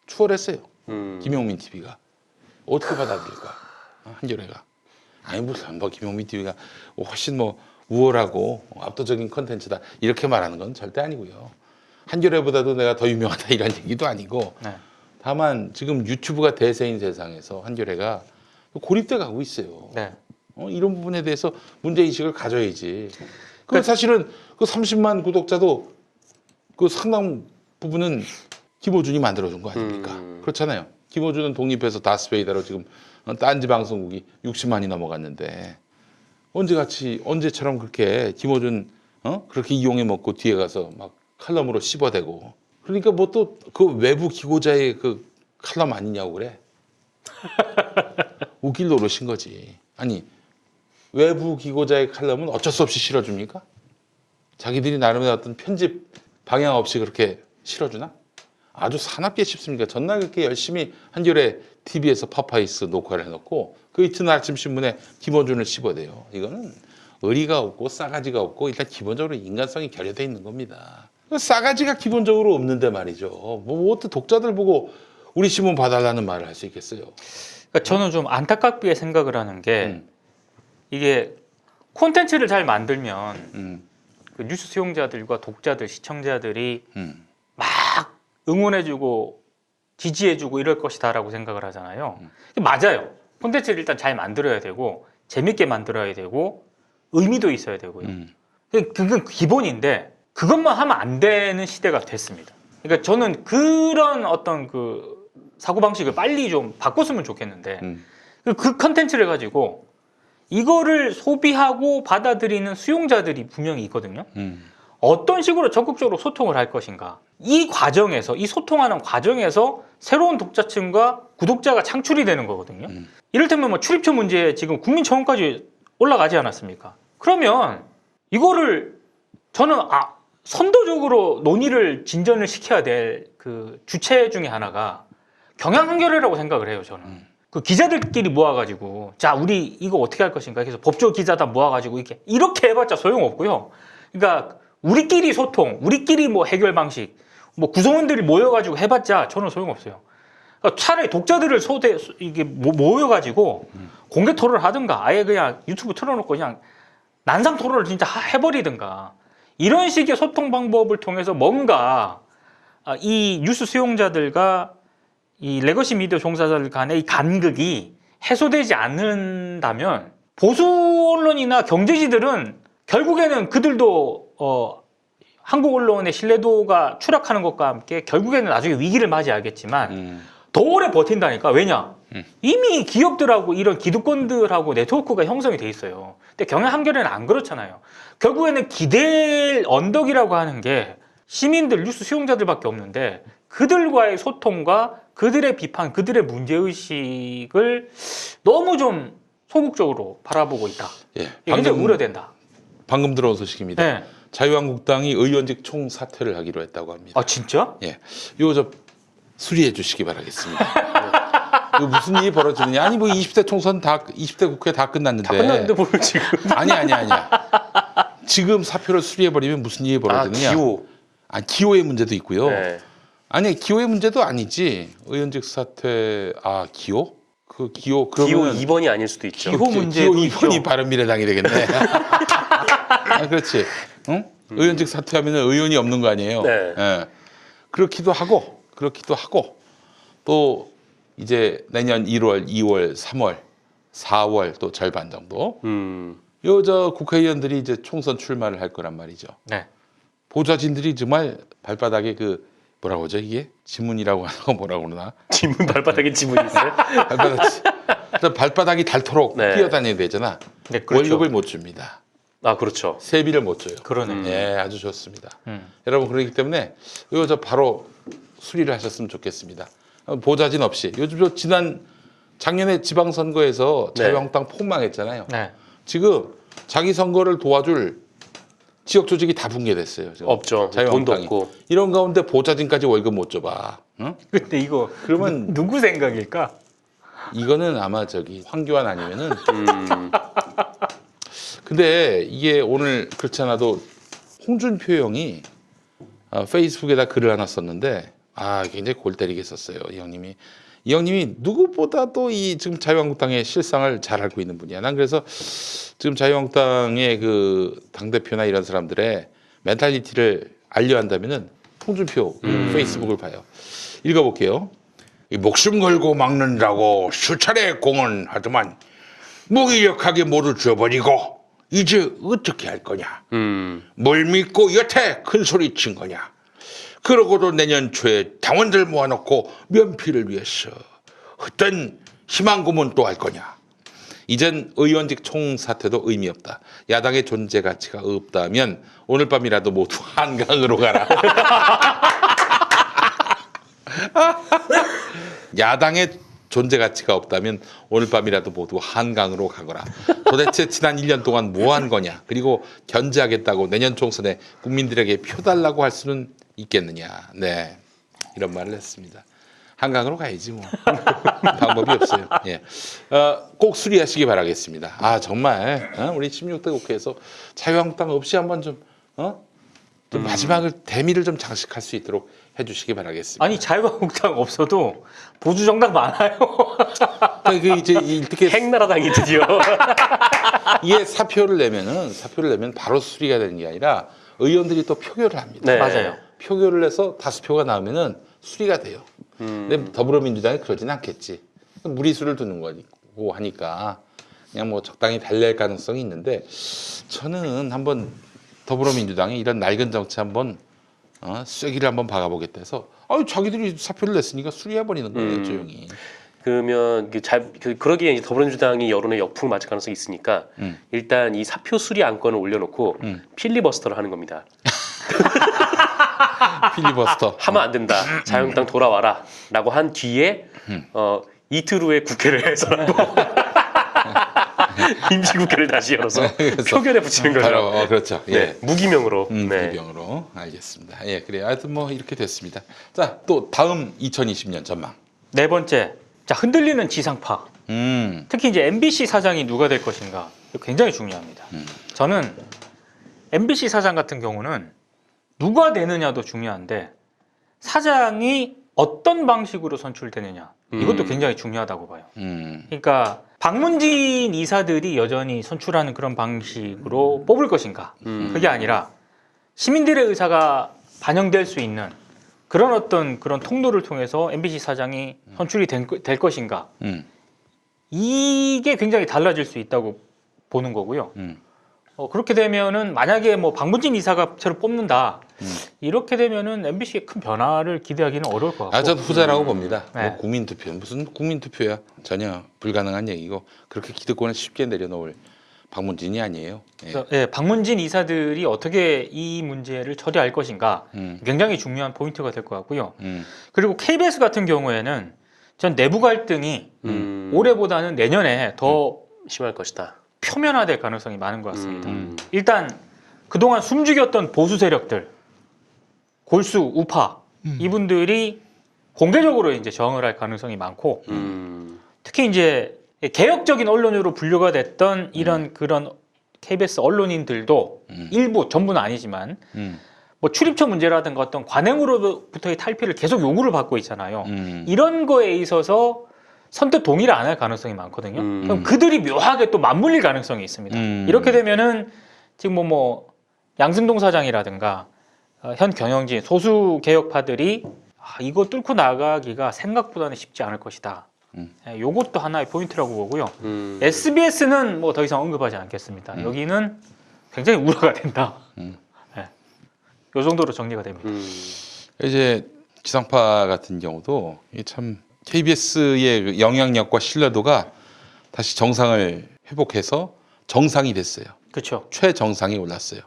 추월했어요. 김용민 TV가 어떻게 받아들일까? 한겨레가 아니 무슨 뭐 김용민 TV가 훨씬 뭐 우월하고 압도적인 컨텐츠다 이렇게 말하는 건 절대 아니고요. 한겨레보다도 내가 더 유명하다 이런 얘기도 아니고 네. 다만 지금 유튜브가 대세인 세상에서 한겨레가 고립돼 가고 있어요. 네. 이런 부분에 대해서 문제의식을 가져야지. 그 사실은 그 30만 구독자도 그 상당 부분은 김어준이 만들어준 거 아닙니까? 그렇잖아요. 김어준은 독립해서 다스베이다로 지금 딴지 방송국이 60만이 넘어갔는데 언제처럼 그렇게 김어준 그렇게 이용해 먹고 뒤에 가서 막 칼럼으로 씹어대고 그러니까 뭐 또 그 외부 기고자의 그 칼럼 아니냐고 그래. 웃길 노릇인 거지. 아니 외부 기고자의 칼럼은 어쩔 수 없이 실어줍니까? 자기들이 나름의 어떤 편집 방향 없이 그렇게 실어주나? 아주 사납게 씹습니까? 전날 그렇게 열심히 한겨레 TV에서 파파이스 녹화를 해놓고 그 이튿날 아침 신문에 김어준을 씹어대요. 이거는 의리가 없고 싸가지가 없고 일단 기본적으로 인간성이 결여돼 있는 겁니다. 싸가지가 기본적으로 없는데 말이죠. 뭐 어떻게 독자들 보고 우리 신문 봐달라는 말을 할 수 있겠어요? 그러니까 저는 좀 안타깝게 생각을 하는 게 이게 콘텐츠를 잘 만들면 그 뉴스 수용자들과 독자들, 시청자들이 막 응원해주고 지지해주고 이럴 것이다라고 생각을 하잖아요. 맞아요. 콘텐츠를 일단 잘 만들어야 되고 재밌게 만들어야 되고 의미도 있어야 되고요. 그건 기본인데 그것만 하면 안 되는 시대가 됐습니다. 그러니까 저는 그런 어떤 그 사고방식을 빨리 좀 바꿨으면 좋겠는데 그 컨텐츠를 가지고 이거를 소비하고 받아들이는 수용자들이 분명히 있거든요. 어떤 식으로 적극적으로 소통을 할 것인가. 이 과정에서, 이 소통하는 과정에서 새로운 독자층과 구독자가 창출이 되는 거거든요. 이를테면 뭐 출입처 문제에 지금 국민청원까지 올라가지 않았습니까? 그러면 이거를 저는 선도적으로 논의를 진전을 시켜야 될 그 주체 중에 하나가 경향 한겨레라고 생각을 해요, 저는. 그 기자들끼리 모아가지고 자, 우리 이거 어떻게 할 것인가 해서 법조 기자다 모아가지고 이렇게 해봤자 소용없고요. 그러니까 우리끼리 소통, 우리끼리 뭐 해결 방식, 뭐 구성원들이 모여가지고 해봤자 저는 소용없어요. 그러니까 차라리 독자들을 이게 모여가지고 공개 토론을 하든가 아예 그냥 유튜브 틀어놓고 그냥 난상 토론을 진짜 해버리든가 이런 식의 소통 방법을 통해서 뭔가 이 뉴스 수용자들과 이 레거시 미디어 종사자들 간의 이 간극이 해소되지 않는다면 보수 언론이나 경제지들은 결국에는 그들도 한국 언론의 신뢰도가 추락하는 것과 함께 결국에는 나중에 위기를 맞이하겠지만 더 오래 버틴다니까. 왜냐? 이미 기업들하고 이런 기득권들하고 네트워크가 형성이 돼 있어요. 근데 경향 한겨레는 안 그렇잖아요. 결국에는 기댈 언덕이라고 하는 게 시민들, 뉴스 수용자들밖에 없는데 그들과의 소통과 그들의 비판, 그들의 문제의식을 너무 좀 소극적으로 바라보고 있다. 예, 이게 굉장히 우려된다. 방금 들어온 소식입니다. 네. 자유한국당이 의원직 총사퇴를 하기로 했다고 합니다. 아, 진짜? 예, 이거 저 수리해 주시기 바라겠습니다. 이거 무슨 일이 벌어지느냐? 아니 뭐 20대 총선 20대 국회 다 끝났는데. 다 끝났는데 뭘 지금? 아니야. 지금 사표를 수리해 버리면 무슨 일이 벌어지느냐? 기호. 기호의 문제도 있고요. 네. 아니 기호의 문제도 아니지. 의원직 사퇴 기호? 그 기호 기호 그러면 2번이 아닐 수도 있죠. 기호 문제도 기호 2번이 있죠. 바른미래당이 되겠네. 그렇지. 응? 의원직 사퇴하면 의원이 없는 거 아니에요. 네. 예. 그렇기도 하고 또 이제 내년 1월, 2월, 3월, 4월 또 절반 정도 저 국회의원들이 이제 총선 출마를 할 거란 말이죠. 네. 보좌진들이 정말 발바닥에 그 뭐라고 하죠 이게 지문이라고 하나 뭐라고 그러나 지문 발바닥에 지문이 있어요? 발바닥이 닳도록 네. 뛰어다녀야 되잖아. 네, 그렇죠. 월급을 못 줍니다. 아, 그렇죠. 세비를 못 줘요. 그러네. 예, 아주 좋습니다. 여러분 그렇기 때문에 이거 저 바로 수리를 하셨으면 좋겠습니다. 보좌진 없이 요즘 저 작년에 지방선거에서 네. 자유한국당 폭망했잖아요. 네. 지금 자기 선거를 도와줄 지역 조직이 다 붕괴됐어요. 지금. 없죠. 돈도 없고. 이런 가운데 보좌진까지 월급 못 줘봐. 응? 근데 이거 그러면 누구 생각일까? 이거는 아마 황교안 아니면은. 근데 이게 오늘 그렇지 않아도 홍준표 형이 페이스북에다 글을 하나 썼는데 굉장히 골 때리게 썼어요. 이 형님이 누구보다도 이 지금 자유한국당의 실상을 잘 알고 있는 분이야. 난 그래서 지금 자유한국당의 그 당대표나 이런 사람들의 멘탈리티를 알려야 한다면은 홍준표 페이스북을 봐요. 읽어볼게요. 이 목숨 걸고 막는다고 수차례 공언하더만 무기력하게 모두 줘버리고 이제 어떻게 할 거냐. 뭘 믿고 여태 큰 소리 친 거냐. 그러고도 내년 초에 당원들 모아놓고 면피를 위해서 헛된 희망 고문 또 할 거냐. 이젠 의원직 총사퇴도 의미 없다. 야당의 존재 가치가 없다면 오늘 밤이라도 모두 한강으로 가라. 야당의 존재 가치가 없다면 오늘 밤이라도 모두 한강으로 가거라. 도대체 지난 1년 동안 뭐 한 거냐. 그리고 견제하겠다고 내년 총선에 국민들에게 표 달라고 할 수는 있겠느냐. 네, 이런 말을 했습니다. 한강으로 가야지 뭐. 방법이 없어요. 예, 꼭 수리하시기 바라겠습니다. 정말 우리 16대 국회에서 자유한국당 없이 한번 좀 마지막을 대미를 좀 장식할 수 있도록 해주시기 바라겠습니다. 아니 자유한국당 없어도 보수 정당 많아요. 그 이제 이렇게 핵나라당이 드디어. 이게 사표를 내면 바로 수리가 되는 게 아니라 의원들이 또 표결을 합니다. 네. 맞아요. 표결을 해서 다수표가 나오면은 수리가 돼요. 근데 더불어민주당이 그러진 않겠지. 무리수를 두는 거고 하니까 그냥 뭐 적당히 달랠 가능성이 있는데 저는 한번 더불어민주당이 이런 낡은 정치 한번 쐐기를 한번 박아보겠다 해서 자기들이 사표를 냈으니까 수리해버리는 거예요, 조용히. 그러면 그러기에 이제 더불어민주당이 여론의 역풍을 맞을 가능성이 있으니까 일단 이 사표 수리 안건을 올려놓고 필리버스터를 하는 겁니다. 필리버스터. 하면 안 된다. 자유한국당 돌아와라라고 한 뒤에 이틀 후에 국회를 해서라도 임시국회를 다시 열어서 표결에 붙이는 거죠. 바로, 그렇죠. 예. 네, 무기명으로. 네. 무기명으로 알겠습니다. 예, 그래요. 하여튼 뭐 이렇게 됐습니다. 자, 또 다음 2020년 전망. 네 번째, 자 흔들리는 지상파. 특히 이제 MBC 사장이 누가 될 것인가 이거 굉장히 중요합니다. 저는 MBC 사장 같은 경우는 누가 되느냐도 중요한데 사장이 어떤 방식으로 선출되느냐 이것도 굉장히 중요하다고 봐요. 그러니까 박문진 이사들이 여전히 선출하는 그런 방식으로 뽑을 것인가 그게 아니라 시민들의 의사가 반영될 수 있는 그런 어떤 그런 통로를 통해서 MBC 사장이 선출이 될 것인가 이게 굉장히 달라질 수 있다고 보는 거고요. 그렇게 되면은 만약에 뭐 박문진 이사가 새로 뽑는다 이렇게 되면은 MBC에 큰 변화를 기대하기는 어려울 것 같고. 저도 후자라고 봅니다. 네. 뭐 국민투표 무슨 국민투표야 전혀 불가능한 얘기고 그렇게 기득권을 쉽게 내려놓을 박문진이 아니에요. 예. 그래서, 예, 박문진 이사들이 어떻게 이 문제를 처리할 것인가 굉장히 중요한 포인트가 될 것 같고요. 그리고 KBS 같은 경우에는 전 내부 갈등이 올해보다는 내년에 더 심할 것이다. 표면화될 가능성이 많은 것 같습니다. 일단 그동안 숨죽였던 보수 세력들, 골수, 우파 이분들이 공개적으로 이제 저항을 할 가능성이 많고 특히 이제 개혁적인 언론으로 분류가 됐던 이런 그런 KBS 언론인들도 일부 전부는 아니지만 뭐 출입처 문제라든가 어떤 관행으로부터의 탈피를 계속 요구를 받고 있잖아요. 이런 거에 있어서 선뜻 동의를 안 할 가능성이 많거든요. 그럼 그들이 묘하게 또 맞물릴 가능성이 있습니다. 이렇게 되면은 지금 뭐 양승동 사장이라든가 현 경영진 소수 개혁파들이 이거 뚫고 나가기가 생각보다는 쉽지 않을 것이다. 요것도 하나의 포인트라고 보고요. SBS는 뭐 더 이상 언급하지 않겠습니다. 여기는 굉장히 우려가 된다. 요 정도로 정리가 됩니다. 이제 지상파 같은 경우도 이게 참 KBS의 영향력과 신뢰도가 다시 정상을 회복해서 정상이 됐어요. 그렇죠. 최정상이 올랐어요.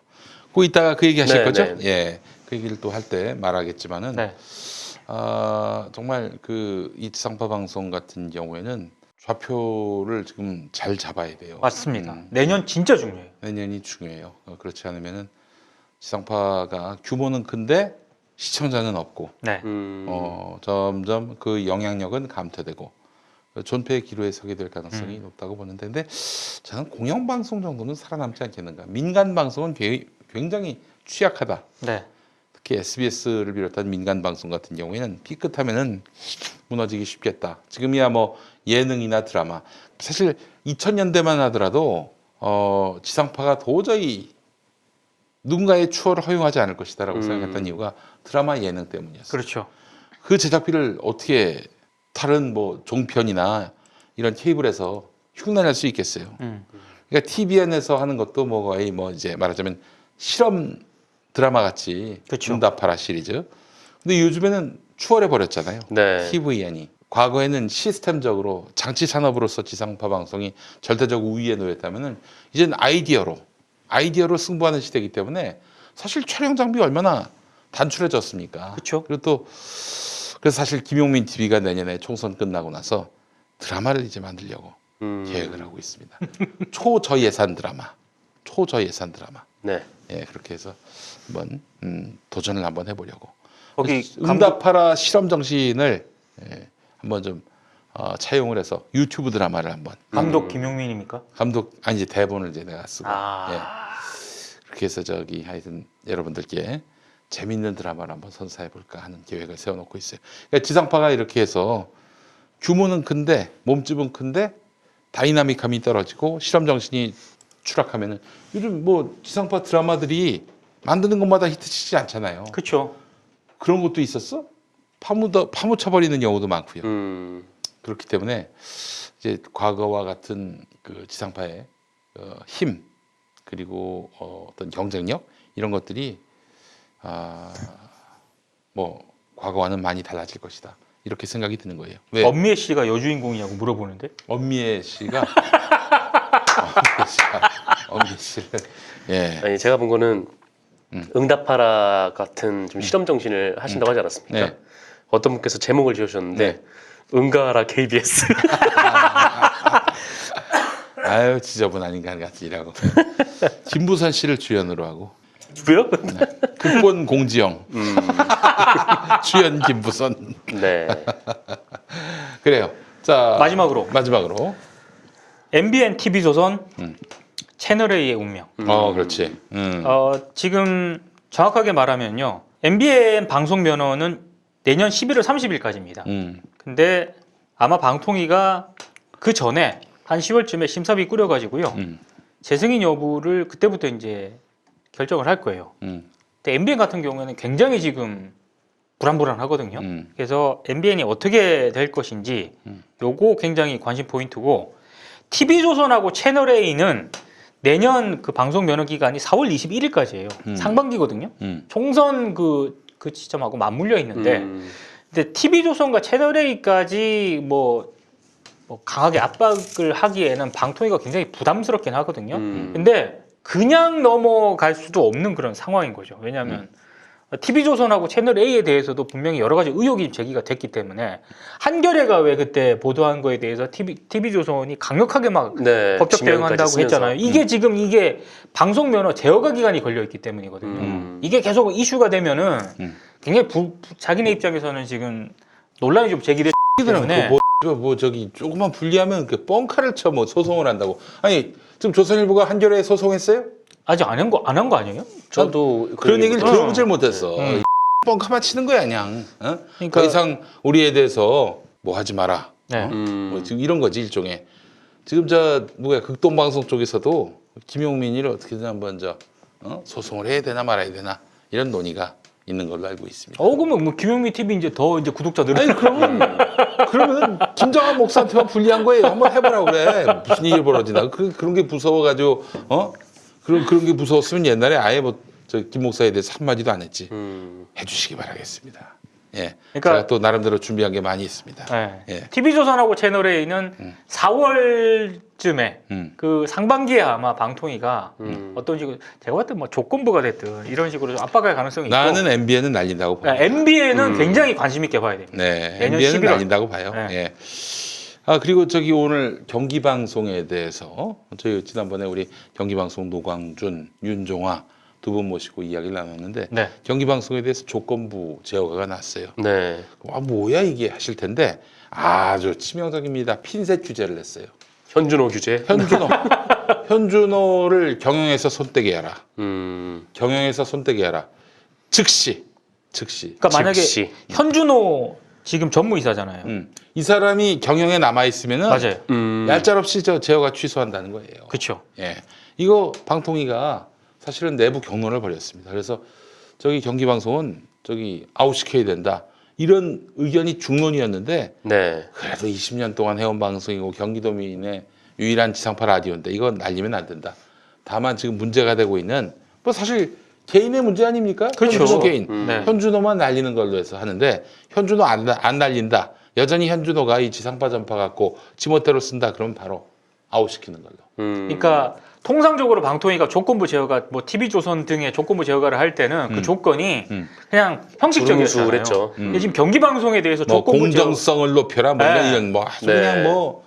그 이따가 그 얘기 하실 네, 거죠? 네. 예, 그 얘기를 또 할 때 말하겠지만은 네. 정말 이 지상파 방송 같은 경우에는 좌표를 지금 잘 잡아야 돼요. 맞습니다. 내년 진짜 중요해요. 내년이 중요해요. 그렇지 않으면은 지상파가 규모는 큰데 시청자는 없고 네. 점점 그 영향력은 감퇴되고 존폐의 기로에 서게 될 가능성이 높다고 보는데 근데 저는 공영방송 정도는 살아남지 않겠는가. 민간방송은 굉장히 취약하다. 네. 특히 SBS를 비롯한 민간방송 같은 경우에는 삐끗하면은 무너지기 쉽겠다. 지금이야 뭐 예능이나 드라마 사실 2000년대만 하더라도 지상파가 도저히 누군가의 추월을 허용하지 않을 것이다라고 생각했던 이유가 드라마 예능 때문이었어요. 그렇죠. 그 제작비를 어떻게 다른 뭐 종편이나 이런 케이블에서 흉내낼 수 있겠어요. 그러니까 TVN에서 하는 것도 뭐 거의 뭐 이제 말하자면 실험 드라마 같이 그렇죠. 응답하라 시리즈. 근데 요즘에는 추월해 버렸잖아요. 네. TVN이. 과거에는 시스템적으로 장치 산업으로서 지상파 방송이 절대적 우위에 놓였다면은 이제는 아이디어로 승부하는 시대이기 때문에 사실 촬영 장비 얼마나 단출해졌습니까? 그렇죠. 그리고 또 그래서 사실 김용민 TV가 내년에 총선 끝나고 나서 드라마를 이제 만들려고 계획을 하고 있습니다. 초저예산 드라마. 네. 예, 그렇게 해서 한번 도전을 한번 해보려고. 거기 응답하라 실험 정신을 한번 좀 차용을 해서 유튜브 드라마를 한번. 감독 김용민입니까? 이제 대본을 이제 내가 쓰고. 아. 예. 그렇게 해서 하여튼 여러분들께 재밌는 드라마를 한번 선사해 볼까 하는 계획을 세워놓고 있어요. 그러니까 지상파가 이렇게 해서 규모는 큰데 몸집은 큰데 다이나믹함이 떨어지고 실험 정신이 추락하면은 요즘 뭐 지상파 드라마들이 만드는 것마다 히트치지 않잖아요. 그렇죠. 그런 것도 있었어? 파묻혀 버리는 경우도 많고요. 그렇기 때문에 이제 과거와 같은 그 지상파의 힘 그리고 어떤 경쟁력 이런 것들이 뭐 과거와는 많이 달라질 것이다. 이렇게 생각이 드는 거예요. 왜? 엄미애 씨가 여주인공이냐고 물어보는데. 엄미애 씨가 엄미애 씨를 예. 아니 제가 본 거는 응답하라 같은 좀 실험 정신을 하신다고 하지 않았습니까? 네. 어떤 분께서 제목을 지으셨는데 네. 응가하라 KBS. 아유 지저분한 인간 같으라고. 김부선 씨를 주연으로 하고 누구요? 극본 공지영 주연 김부선. 네. 그래요. 자 마지막으로 MBN TV조선 채널 A의 운명. 그렇지. 지금 정확하게 말하면요, MBN 방송 면허는 내년 11월 30일까지입니다. 근데 아마 방통위가 그 전에 한 10월쯤에 심사위 꾸려가지고요, 재승인 여부를 그때부터 이제 결정을 할 거예요. 근데 MBN 같은 경우에는 굉장히 지금 불안불안하거든요. 그래서 MBN이 어떻게 될 것인지 요거 굉장히 관심 포인트고, TV조선하고 채널A는 내년 그 방송 면허 기간이 4월 21일까지예요. 상반기거든요. 총선 그 시점하고 맞물려 있는데, 근데 TV조선과 채널A까지 뭐 강하게 압박을 하기에는 방통위가 굉장히 부담스럽긴 하거든요. 근데 그냥 넘어갈 수도 없는 그런 상황인 거죠. 왜냐하면 TV조선하고 채널A에 대해서도 분명히 여러 가지 의혹이 제기가 됐기 때문에, 한겨레가 왜 그때 보도한 거에 대해서 TV조선이 강력하게 막 네, 법적 대응한다고 쓰면서. 했잖아요. 이게 지금 이게 방송 면허 제어가 기간이 걸려 있기 때문이거든요. 이게 계속 이슈가 되면은 굉장히 자기네 입장에서는 지금 논란이 좀 제기됐기 때문에. 뭐 저기 조금만 불리하면 그 뻥카를 쳐 뭐 소송을 한다고. 아니 지금 조선일보가 한겨레에 소송했어요? 아직 안 한 거 아니에요? 저도 그런 얘기를 들어보질 못했어. 뻥카만 치는 거야 그냥. 그러니까- 더 이상 우리에 대해서 뭐 하지 마라. 네. 뭐 지금 이런 거지 일종의. 지금 누구야 극동방송 쪽에서도 김용민이를 어떻게든 한번 소송을 해야 되나 말아야 되나 이런 논의가 있는 걸로 알고 있습니다. 그러면 뭐 김용민 TV 이제 더 이제 구독자 늘어. 아니 그러면 김정한 목사한테만 불리한 거예요. 한번 해보라고 그래. 무슨 일이 벌어지나. 그런 게 무서워가지고 그런 게 무서웠으면 옛날에 아예 김 목사에 대해서 한마디도 안 했지. 해주시기 바라겠습니다. 예. 그러니까- 제가 또 나름대로 준비한 게 많이 있습니다. 네. 예. TV조선하고 채널A는 4월쯤에 그 상반기에 아마 방통위가 어떤 식으로, 제가 봤을 때 뭐 조건부가 됐든 이런 식으로 좀 압박할 가능성이 있고, 나는 MBN은 날린다고 봐요. MBN은 굉장히 관심 있게 봐야 됩니다. 네, 내년 MBN은 11월. 날린다고 봐요. 네. 예. 그리고 오늘 경기 방송에 대해서 저희 지난번에 우리 경기 방송 노광준, 윤종화 두 분 모시고 이야기를 나눴는데, 네. 경기 방송에 대해서 조건부 제어가 났어요. 네. 뭐야 이게 하실 텐데 아주 치명적입니다. 핀셋 규제를 냈어요. 현준호 규제. 현준호를 경영에서 손떼게 하라. 경영에서 손떼게 하라. 즉시. 그러니까 만약에 즉시. 현준호 지금 전무이사잖아요. 이 사람이 경영에 남아 있으면은 맞아요. 얄짤없이 제어가 취소한다는 거예요. 그렇죠. 예, 이거 방통위가 사실은 내부 경론을 벌였습니다. 그래서 경기 방송은 아웃시켜야 된다 이런 의견이 중론이었는데, 네. 그래도 20년 동안 해온 방송이고 경기도민의 유일한 지상파 라디오인데 이건 날리면 안 된다. 다만 지금 문제가 되고 있는 뭐 사실 개인의 문제 아닙니까? 그렇죠. 현준호 개인. 네. 현준호만 날리는 걸로 해서 하는데, 현준호 안 날린다. 여전히 현준호가 이 지상파 전파 갖고 지멋대로 쓴다. 그러면 바로 아웃시키는 걸로. 그러니까 통상적으로 방통위가 조건부 제어가 뭐 TV조선 등의 조건부 제어가를 할 때는 그 조건이 그냥 형식적이었잖아요. 그랬죠. 근데 지금 경기 방송에 대해서 뭐 조건부 제어, 공정성을 높여라. 뭐 네. 이런 뭐 아주 네. 그냥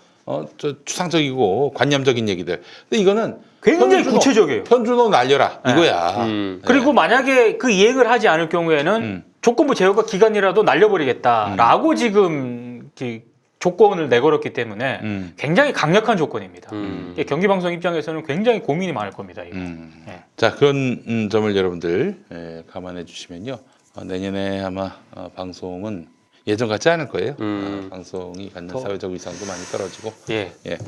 추상적이고 관념적인 얘기들. 근데 이거는 굉장히 구체적이에요. 현준호 날려라 이거야. 그리고 만약에 그 이행을 하지 않을 경우에는 조건부 제어가 기간이라도 날려버리겠다라고 지금 조건을 내걸었기 때문에 굉장히 강력한 조건입니다. 경기방송 입장에서는 굉장히 고민이 많을 겁니다. 이거. 네. 자, 그런 점을 여러분들 감안해 주시면요, 내년에 아마 방송은 예전 같지 않을 거예요. 방송이 갖는 사회적 위상도 많이 떨어지고. 예. 예.